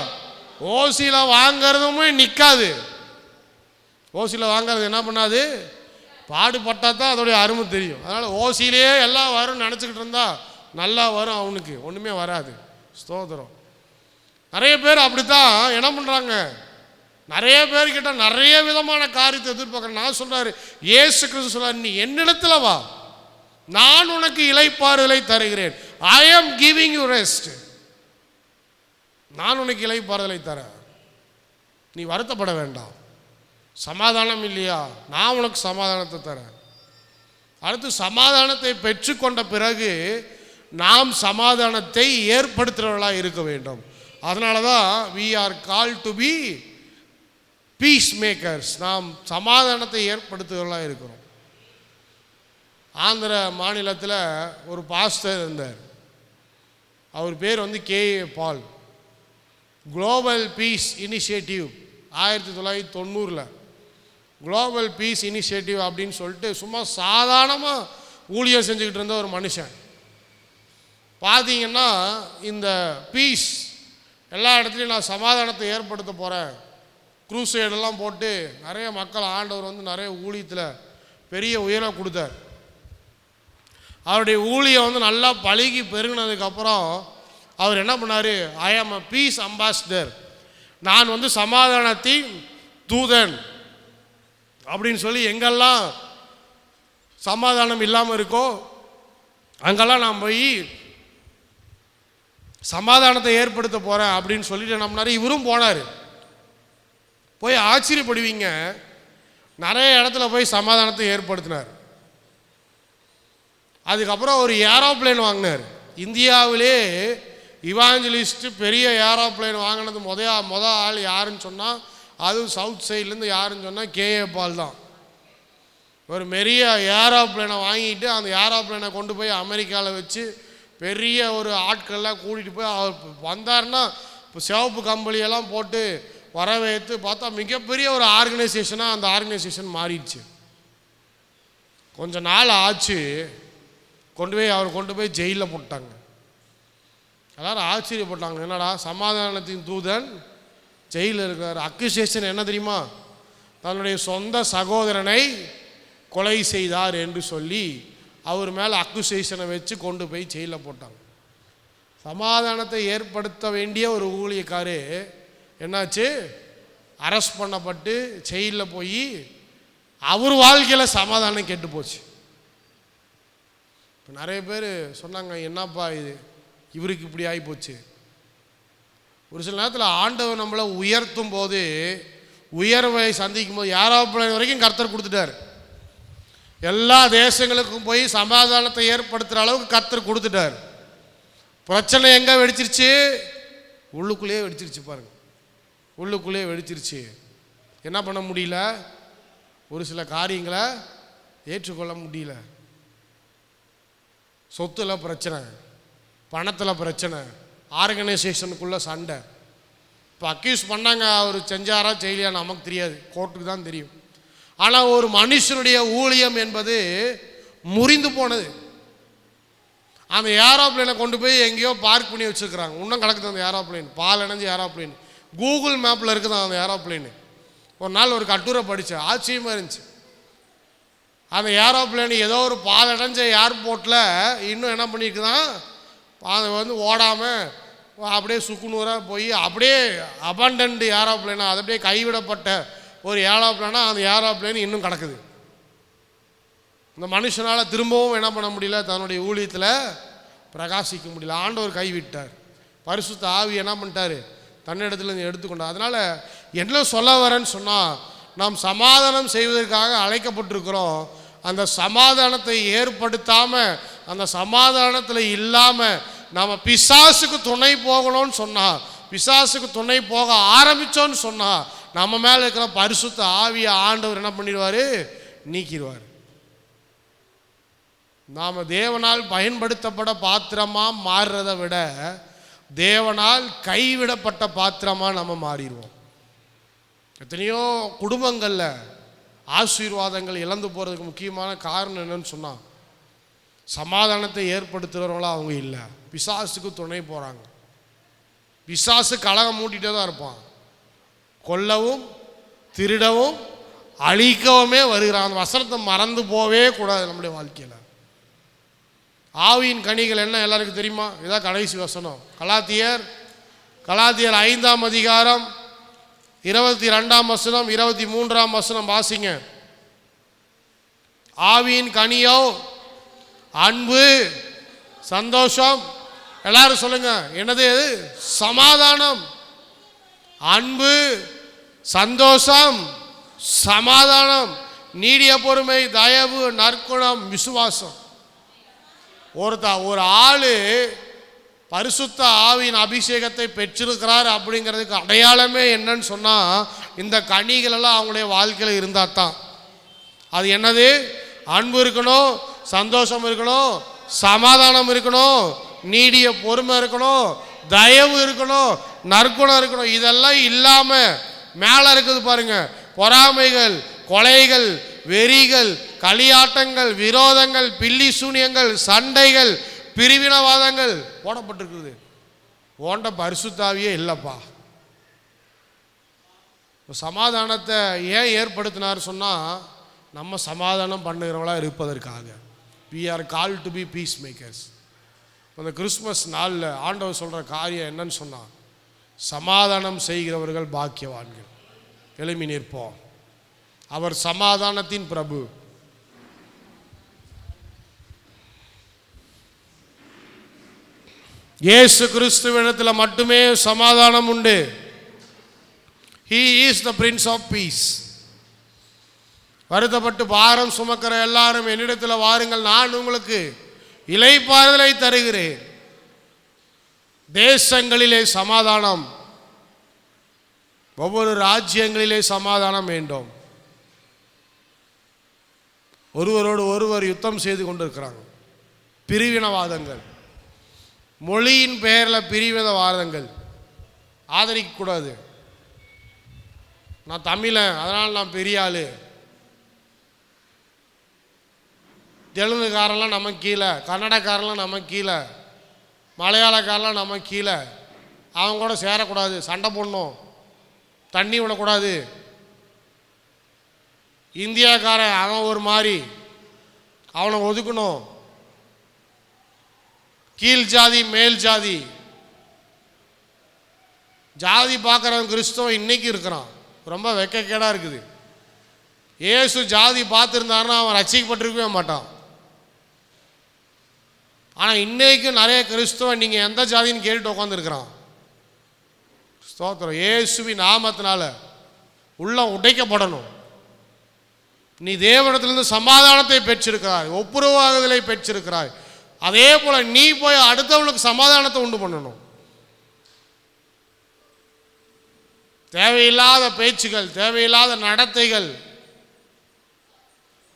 ஓசியில் வாங்கிறதுமே நிற்காது. ஓசியில் வாங்கிறது என்ன பண்ணாது? பாடுபட்டால் தான் அதோடைய அருமை தெரியும். அதனால் ஓசியிலே எல்லாம் வரும்னு நினச்சிக்கிட்டு இருந்தா நல்லா வரும், அவனுக்கு ஒன்றுமே வராது. ஸ்தோத்திரம். நிறைய பேர் அப்படித்தான் என்ன பண்ணுறாங்க, நிறைய பேர்கிட்ட நிறைய விதமான காரியத்தை எதிர்பார்க்குறேன். நான் சொல்கிறாரு, இயேசு கிறிஸ்து சொல்கிறார், நீ என்னிடத்தில் வா, நான் உனக்கு இளைப்பாறுதலை தருகிறேன். ஐ ஆம் கிவிங் யூ ரெஸ்ட். நான் உனக்கு இளைப்பாறுதலை தரேன், நீ வருத்தப்பட வேண்டாம். சமாதானம் இல்லையா, நான் உனக்கு சமாதானத்தை தரேன். அடுத்து சமாதானத்தை பெற்றுக்கொண்ட பிறகு நாம் சமாதானத்தை ஏற்படுத்துகிறவர்களாக இருக்க வேண்டும். அதனால தான் we are called to be peacemakers. நாம் சமாதானத்தை ஏற்படுத்துகிறவர்களாக இருக்கிறோம். ஆந்திர மாநிலத்தில் ஒரு பாஸ்டர் இருந்தார். அவர் பேர் KA Paul. Global peace initiative 1990 global peace initiative அப்படின்னு சொல்லிட்டு சும்மா சாதாரணமாக ஊழியம் செஞ்சுக்கிட்டு இருந்த ஒரு மனுஷன். பார்த்தீங்கன்னா இந்த பீஸ் எல்லா இடத்துலையும் நான் சமாதானத்தை ஏற்படுத்த போகிறேன், க்ரூசைடெல்லாம் போட்டு நிறைய மக்கள் ஆண்டவர் நிறைய ஊழியத்தில் பெரிய உயரை கொடுத்தார். அவருடைய ஊழியம் நல்லா பழகி பெருகினதுக்கப்புறம் அவர் என்ன பண்ணார், ஐ ஆம் அ பீஸ் அம்பாசிடர், நான் சமாதானத்தின் தூதன் அப்படின்னு சொல்லி எங்கெல்லாம் சமாதானம் இல்லாமல் இருக்கோ அங்கெல்லாம் நான் போய் சமாதானத்தை ஏற்படுத்த போகிறேன் அப்படின்னு சொல்லிட்டு என்ன பண்ணார், இவரும் போனார். போய் ஆச்சரியப்படுவீங்க, நிறைய இடத்துல போய் சமாதானத்தை ஏற்படுத்தினார். அதுக்கப்புறம் ஒரு ஏரோப்ளேன் வாங்கினார். இந்தியாவிலே இவாஞ்சலிஸ்ட் பெரிய ஏரோப்ளேன் வாங்கினது மொத ஆள் யாருன்னு சொன்னால், அதுவும் சவுத் சைட்லேருந்து யாருன்னு சொன்னால் KA பால் தான். ஒரு பெரிய ஏரோப்ளேனை வாங்கிட்டு அந்த ஏரோப்ளேனை கொண்டு போய் அமெரிக்காவில் வச்சு பெரிய ஒரு ஆட்கள்லாம் கூட்டிகிட்டு போய் அவர் வந்தார்னா இப்போ சிவப்பு கம்பளியெல்லாம் போட்டு வரவேற்று பார்த்தா மிகப்பெரிய ஒரு ஆர்கனைசேஷனாக அந்த ஆர்கனைசேஷன் மாறிடுச்சு. கொஞ்ச நாள் ஆச்சு, அவர் கொண்டு போய் ஜெயிலில் போட்டாங்க. எல்லாரும் ஆச்சரியப்பட்டாங்க, என்னடா சமாதானத்தின் தூதன் ஜெயிலில் இருக்கிறார். அக்யூசேஷன் என்ன தெரியுமா, தன்னுடைய சொந்த சகோதரனை கொலை செய்தார் என்று சொல்லி அவர் மேலே அக்யூசேஷனை வச்சு கொண்டு போய் ஜெயிலில் போட்டாங்க. சமாதானத்தை ஏற்படுத்த வேண்டிய ஒரு ஊழியக்காரு என்னாச்சு, அரெஸ்ட் பண்ணப்பட்டு ஜெயிலில் போய் அவர் வாழ்க்கையில் சமாதானம் கெட்டு போச்சு. இப்போ நிறைய பேர் சொன்னாங்க, என்னப்பா இது இவருக்கு இப்படி ஆகிப்போச்சு. ஒரு சில நேரத்தில் ஆண்டவர் நம்மளை உயர்த்தும் போது, உயர்வை சந்திக்கும் போது, ஏரோப்ளேன் வரைக்கும் கர்த்தர் கொடுத்துட்டார். எல்லா தேசங்களுக்கும் போய் சமாதானத்தை ஏற்படுத்துகிற அளவுக்கு கர்த்தர் கொடுத்துட்டார். பிரச்சனை எங்கே வெடிச்சிருச்சு, உள்ளுக்குள்ளேயே வெடிச்சிருச்சு. பாருங்க, உள்ளுக்குள்ளேயே வெடிச்சிருச்சு. என்ன பண்ண முடியல, ஒரு சில காரியங்களை ஏற்றுக்கொள்ள முடியல. சொத்தில் பிரச்சனை, பணத்தில் பிரச்சனை, ஆர்கனைசேஷனுக்குள்ளே சண்டை. இப்போ அக்யூஸ் பண்ணாங்க, அவர் செஞ்சாரா செய்யலையா நமக்கு தெரியாது, கோர்ட்டுக்கு தான் தெரியும். ஆனால் ஒரு மனுஷனுடைய ஊழியம் என்பது முறிந்து போனது. அந்த ஏரோப்ளேனை கொண்டு போய் எங்கேயோ பார்க் பண்ணி வச்சுருக்குறாங்க. இன்னும் கிடக்குது அந்த ஏரோப்ளேன், பால் அடைஞ்ச ஏரோப்ளேன். கூகுள் மேப்பில் இருக்குது அந்த ஏரோப்ளேனு. ஒரு நாள் ஒரு கட்டுரை படித்தேன், ஆச்சரியமாக இருந்துச்சு. அந்த ஏரோப்ளேன் ஏதோ ஒரு பால் அடைஞ்ச ஏர்போர்ட்டில் இன்னும் என்ன பண்ணியிருக்குதான், அது ஓடாமல் அப்படியே சுக்குநூறாக போய் அப்படியே அபண்டன்ட் ஏரோப்ளேனாக, அது அப்படியே கைவிடப்பட்ட ஒரு ஏரோப்ளேனாக அந்த ஏரோப்ளேன் இன்னும் கிடக்குது. இந்த மனுஷனால் திரும்பவும் என்ன பண்ண முடியல, தன்னுடைய ஊழியத்தில் பிரகாசிக்க முடியல. ஆண்டவர் கைவிட்டார். பரிசுத்த ஆவி என்ன பண்ணிட்டார், தன்னிடத்துலேருந்து எடுத்துக்கொண்டார். அதனால் என்ன சொல்ல வரேன்னு சொன்னால், நாம் சமாதானம் செய்வதற்காக அழைக்கப்பட்டிருக்கிறோம். அந்த சமாதானத்தை ஏற்படுத்தாமல், அந்த சமாதானத்தில் இல்லாமல் நம்ம பிசாசுக்கு துணை போகணும்னு சொன்னால், பிசாசுக்கு துணை போக ஆரம்பித்தோன்னு சொன்னால், நம்ம மேலே இருக்கிற பரிசுத்த ஆவியை ஆண்டவர் என்ன பண்ணிடுவார், நீக்கிடுவார். நாம் தேவனால் பயன்படுத்தப்பட பாத்திரமாக மாறுறதை விட தேவனால் கைவிடப்பட்ட பாத்திரமாக நம்ம மாறிடுவோம். எத்தனையோ குடும்பங்களில் ஆசீர்வாதங்கள் இழந்து போகிறதுக்கு முக்கியமான காரணம் என்னன்னு சொன்னால், சமாதானத்தை ஏற்படுத்துகிறவங்களா அவங்க இல்லை, பிசாசுக்கு துணை போகிறாங்க. பிசாசு கலகம் மூட்டிகிட்டே தான் இருப்பான். கொல்லவும் திருடவும் அழிக்கவுமே வருகிறான். அந்த வசனத்தை மறந்து போவே கூடாது நம்முடைய வாழ்க்கையில். ஆவியின் கனிகள் என்ன எல்லாருக்கும் தெரியுமா? இதான் கடைசி வசனம். கலாத்தியர் 5ஆம் அதிகாரம் 22ஆம் வசனம் 23ஆம் வசனம் வாசிங்க. ஆவியின் கனியோ அன்பு, சந்தோஷம், எல்லாரும் சொல்லுங்க என்னது? சமாதானம். அன்பு, சந்தோஷம், சமாதானம், நீடிய பொறுமை, தயவு, நற்குணம், விசுவாசம். ஒரு ஆளு பரிசுத்த ஆவியின் அபிஷேகத்தை பெற்றிருக்கிறார் அப்படிங்கிறதுக்கு அடையாளமே என்னன்னு சொன்னா, இந்த கனிகள் எல்லாம் அவங்களுடைய வாழ்க்கையில் இருந்தா தான். அது என்னது? அன்பு இருக்கணும், சந்தோஷம் இருக்கணும், சமாதானம் இருக்கணும், நீடிய பொறுமை இருக்கணும், தயவு இருக்கணும், நற்குணம் இருக்கணும். இதெல்லாம் இல்லாம மேல இருக்குது பாருங்க, பொறாமைகள், கொலைகள், வெறிகள், களியாட்டங்கள், விரோதங்கள், பில்லி சூனியங்கள், சண்டைகள், பிரிவினவாதங்கள் போடப்பட்டிருக்குது. ஓண்ட பரிசுத்தாவியே இல்லைப்பா. சமாதானத்தை ஏன் ஏற்படுத்தினார் சொன்னால், நம்ம சமாதானம் பண்ணுகிறவங்களா இருப்பதற்காக. we are called to be peacemakers. அந்த கிறிஸ்மஸ் நாளில் ஆண்டவர் சொல்கிற காரியம் என்னன்னு சொன்னால், சமாதானம் செய்கிறவர்கள் பாக்கியவான்கள். எழும்பி நிற்போம். அவர் சமாதானத்தின் பிரபு. இயேசு கிறிஸ்துவிடத்தில் மட்டுமே சமாதானம் உண்டு. He is the Prince of Peace. வருத்தப்பட்டு பாரம் சுமக்கிற எல்லாரும் என்னிடத்தில் வாருங்கள், நான் உங்களுக்கு இளைப்பாறுதலை தருகிறேன். தேசங்களிலே சமாதானம், ஒவ்வொரு ராஜ்யங்களிலே சமாதானம் வேண்டும். ஒருவரோடு ஒருவர் யுத்தம் செய்து கொண்டிருக்கிறாங்க. பிரிவினவாதங்கள், மொழியின் பெயரில் பிரிவினவாதங்கள் ஆதரிக்கக்கூடாது. நான் தமிழன் அதனால் நான் பெரிய ஆளு, தெலுங்குக்காரெல்லாம் நம்ம கீழே, கன்னடக்காரெல்லாம் நம்ம கீழே, மலையாளக்காரெல்லாம் நம்ம கீழே, அவங்க கூட சேரக்கூடாது, சண்டை போடணும், தண்ணி விடக்கூடாது. இந்தியாக்காரன் அவன் ஒரு மாதிரி, அவனை ஒதுக்கணும். கீழ் ஜாதி மேல் ஜாதி, ஜாதி பார்க்குறவன் கிறிஸ்தவன் இன்னைக்கு இருக்கிறான். ரொம்ப வெக்கக்கேடாக இருக்குது. இயேசு ஜாதி பார்த்துருந்தாருன்னா அவன் ரட்சிக்கப்பட்டிருக்கவே மாட்டான். ஆனால் இன்னைக்கு நிறைய கிறிஸ்தவன் நீங்கள் எந்த ஜாதின்னு கேட்டுட்டு உட்காந்துருக்கிறான். ஸ்தோத்திரம். இயேசுவின் நாமத்தினால உள்ளம் உடைக்கப்படணும். நீ தேவனிடத்திலிருந்து சமாதானத்தை பெற்றிருக்கிறாய், ஒப்புரவாகுதலை பெற்றிருக்கிறாய். அதே போல நீ போய் அடுத்தவனுக்கு சமாதானத்தை உண்டு பண்ணணும். தேவையில்லாத பேச்சுகள், தேவையில்லாத நடத்தைகள்,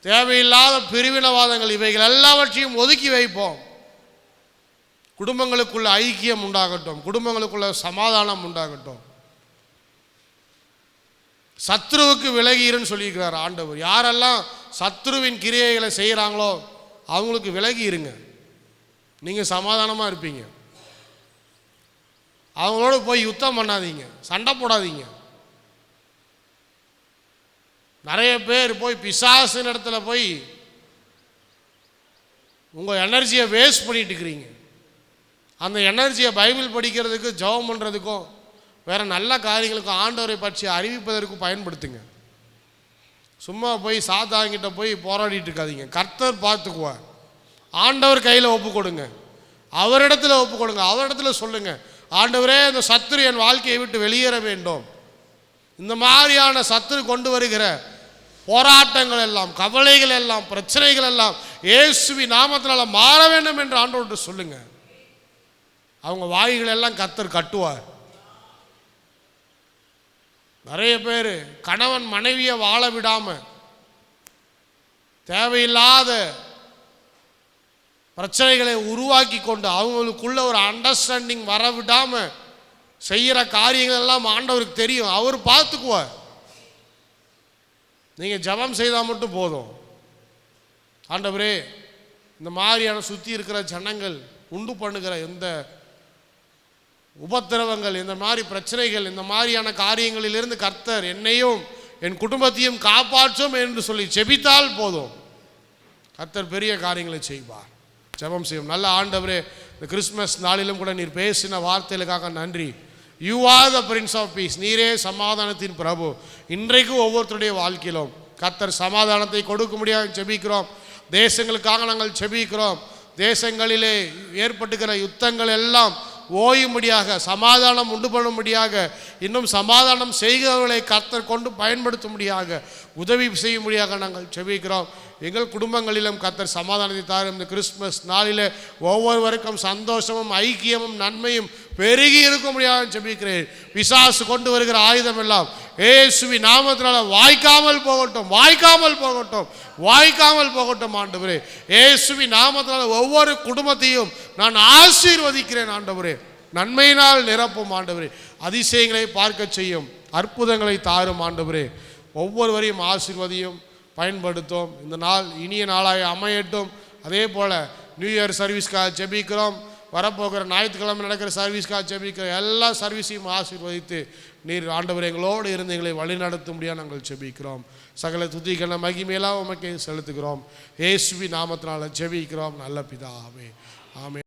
தேவையில்லாத பிரிவினவாதங்கள், இவைகள் எல்லாவற்றையும் ஒதுக்கி வைப்போம். குடும்பங்களுக்குள்ள ஐக்கியம் உண்டாகட்டும், குடும்பங்களுக்குள்ள சமாதானம் உண்டாகட்டும். சத்ருவுக்கு விலகிருன்னு சொல்லியிருக்கிறார் ஆண்டவர். யாரெல்லாம் சத்ருவின் கிரியைகளை செய்கிறாங்களோ அவங்களுக்கு விலகி இருங்க, நீங்கள் சமாதானமாக இருப்பீங்க. அவங்களோட போய் யுத்தம் பண்ணாதீங்க, சண்டை போடாதீங்க. நிறைய பேர் போய் பிசாசின் இடத்துல போய் உங்கள் எனர்ஜியை வேஸ்ட் பண்ணிட்டு இருக்கிறீங்க. அந்த எனர்ஜியை பைபிள் படிக்கிறதுக்கு, ஜெபம் பண்ணுறதுக்கும், வேறு நல்ல காரியங்களுக்கும், ஆண்டவரை பற்றி அறிவிப்பதற்கும் பயன்படுத்துங்க. சும்மா போய் சாத்தாங்கிட்ட போய் போராடிட்டு இருக்காதீங்க. கர்த்தர் பார்த்துக்குவார். ஆண்டவர் கையில் ஒப்பு கொடுங்க, அவரிடத்துல ஒப்பு கொடுங்க, அவரிடத்துல சொல்லுங்க, ஆண்டவரே இந்த சத்துரு என் வாழ்க்கையை விட்டு வெளியேற வேண்டும். இந்த மாதிரியான சத்துரு கொண்டு வருகிற போராட்டங்கள் எல்லாம், கவலைகள் எல்லாம், பிரச்சனைகள் எல்லாம் இயேசுவின் நாமத்தினால மாற வேண்டும் என்று ஆண்டவர்கிட்ட சொல்லுங்க. அவங்க வாய்கள் எல்லாம் கர்த்தர் கட்டுவார். நிறைய பேர் கணவன் மனைவியை வாழ விடாம, தேவையில்லாத பிரச்சனைகளை உருவாக்கி கொண்டு, அவங்களுக்குள்ள ஒரு அண்டர்ஸ்டாண்டிங் வர விடாம செய்கிற காரியங்கள் எல்லாம் ஆண்டவருக்கு தெரியும். அவர் பார்த்துக்குவார். நீங்கள் ஜெபம் செய்தால் மட்டும் போதும். ஆண்டவரே, இந்த மாதிரியான சுற்றி இருக்கிற ஜனங்கள் உண்டு பண்ணுகிற இந்த உபத்திரவங்கள், இந்த மாதிரி பிரச்சனைகள், இந்த மாதிரியான காரியங்களிலிருந்து கர்த்தர் என்னையும் என் குடும்பத்தையும் காப்பாற்றும் என்று சொல்லி ஜெபித்தால் போதும், கர்த்தர் பெரிய காரியங்களை செய்வார். ஜெபம் செய்யும். நல்ல ஆண்டவரே, இந்த கிறிஸ்மஸ் நாளிலும் கூட நீர் பேசின வார்த்தைகளுக்காக நன்றி. You are the prince of peace. நீரே சமாதானத்தின் பிரபு. இன்றைக்கு ஒவ்வொருத்தருடைய வாழ்க்கையிலும் கர்த்தர் சமாதானத்தை கொடுக்க முடியாது ஜெபிக்கிறோம். தேசங்களுக்காக நாங்கள் ஜெபிக்கிறோம். தேசங்களிலே ஏற்பட்டுகிற யுத்தங்கள் எல்லாம் ஓயும்படியாக, சமாதானம் உண்டு பண்ணும்படியாக, இன்னும் சமாதானம் செய்கிறவர்களை கர்த்தர் கொண்டு பயன்படுத்தும்படியாக, உதவி செய்யும்படியாக நாங்கள் ஜெபிக்கிறோம். எங்கள் குடும்பங்களிலும் கர்த்தர் சமாதானத்தை தாரும். இந்த கிறிஸ்மஸ் நாளில் ஒவ்வொருவருக்கும் சந்தோஷமும் ஐக்கியமும் நன்மையும் பெருகி இருக்கும்படியாக ஜெபிக்கிறேன். பிசாசு கொண்டு வருகிற ஆயுதம் எல்லாம் இயேசுவின் நாமத்தினால வாய்க்காமல் போகட்டும், வாய்க்காமல் போகட்டும், வாய்க்காமல் போகட்டும். ஆண்டவரே, இயேசுவின் நாமத்தினால ஒவ்வொரு குடும்பத்தையும் நான் ஆசீர்வதிக்கிறேன். ஆண்டவரே, நன்மையினால் நிரப்பும். ஆண்டவரே, அதிசயங்களை பார்க்க செய்யும், அற்புதங்களை தாரும். ஆண்டவரே, ஒவ்வொருவரையும் ஆசீர்வதியும், பயன்படுத்தும். இந்த நாள் இனிய நாளாக அமையட்டும். அதே போல் நியூ இயர் சர்வீஸ்க்காக ஜெபிக்கிறோம். வரப்போகிற ஞாயிற்றுக்கிழமை நடக்கிற சர்வீஸ்க்காக ஜெபிக்கிற எல்லா சர்வீஸையும் ஆசீர்வதித்து நீர் ஆண்டவர் எங்களோடு இருந்து எங்களை வழிநடத்தும்படியாக நாங்கள் ஜெபிக்கிறோம். சகல துதிக்கான மகிமையெல்லாம் உமக்கே செலுத்துகிறோம். இயேசுவின் நாமத்தினால ஜெபிக்கிறோம் நல்ல பிதாவே. ஆமென்.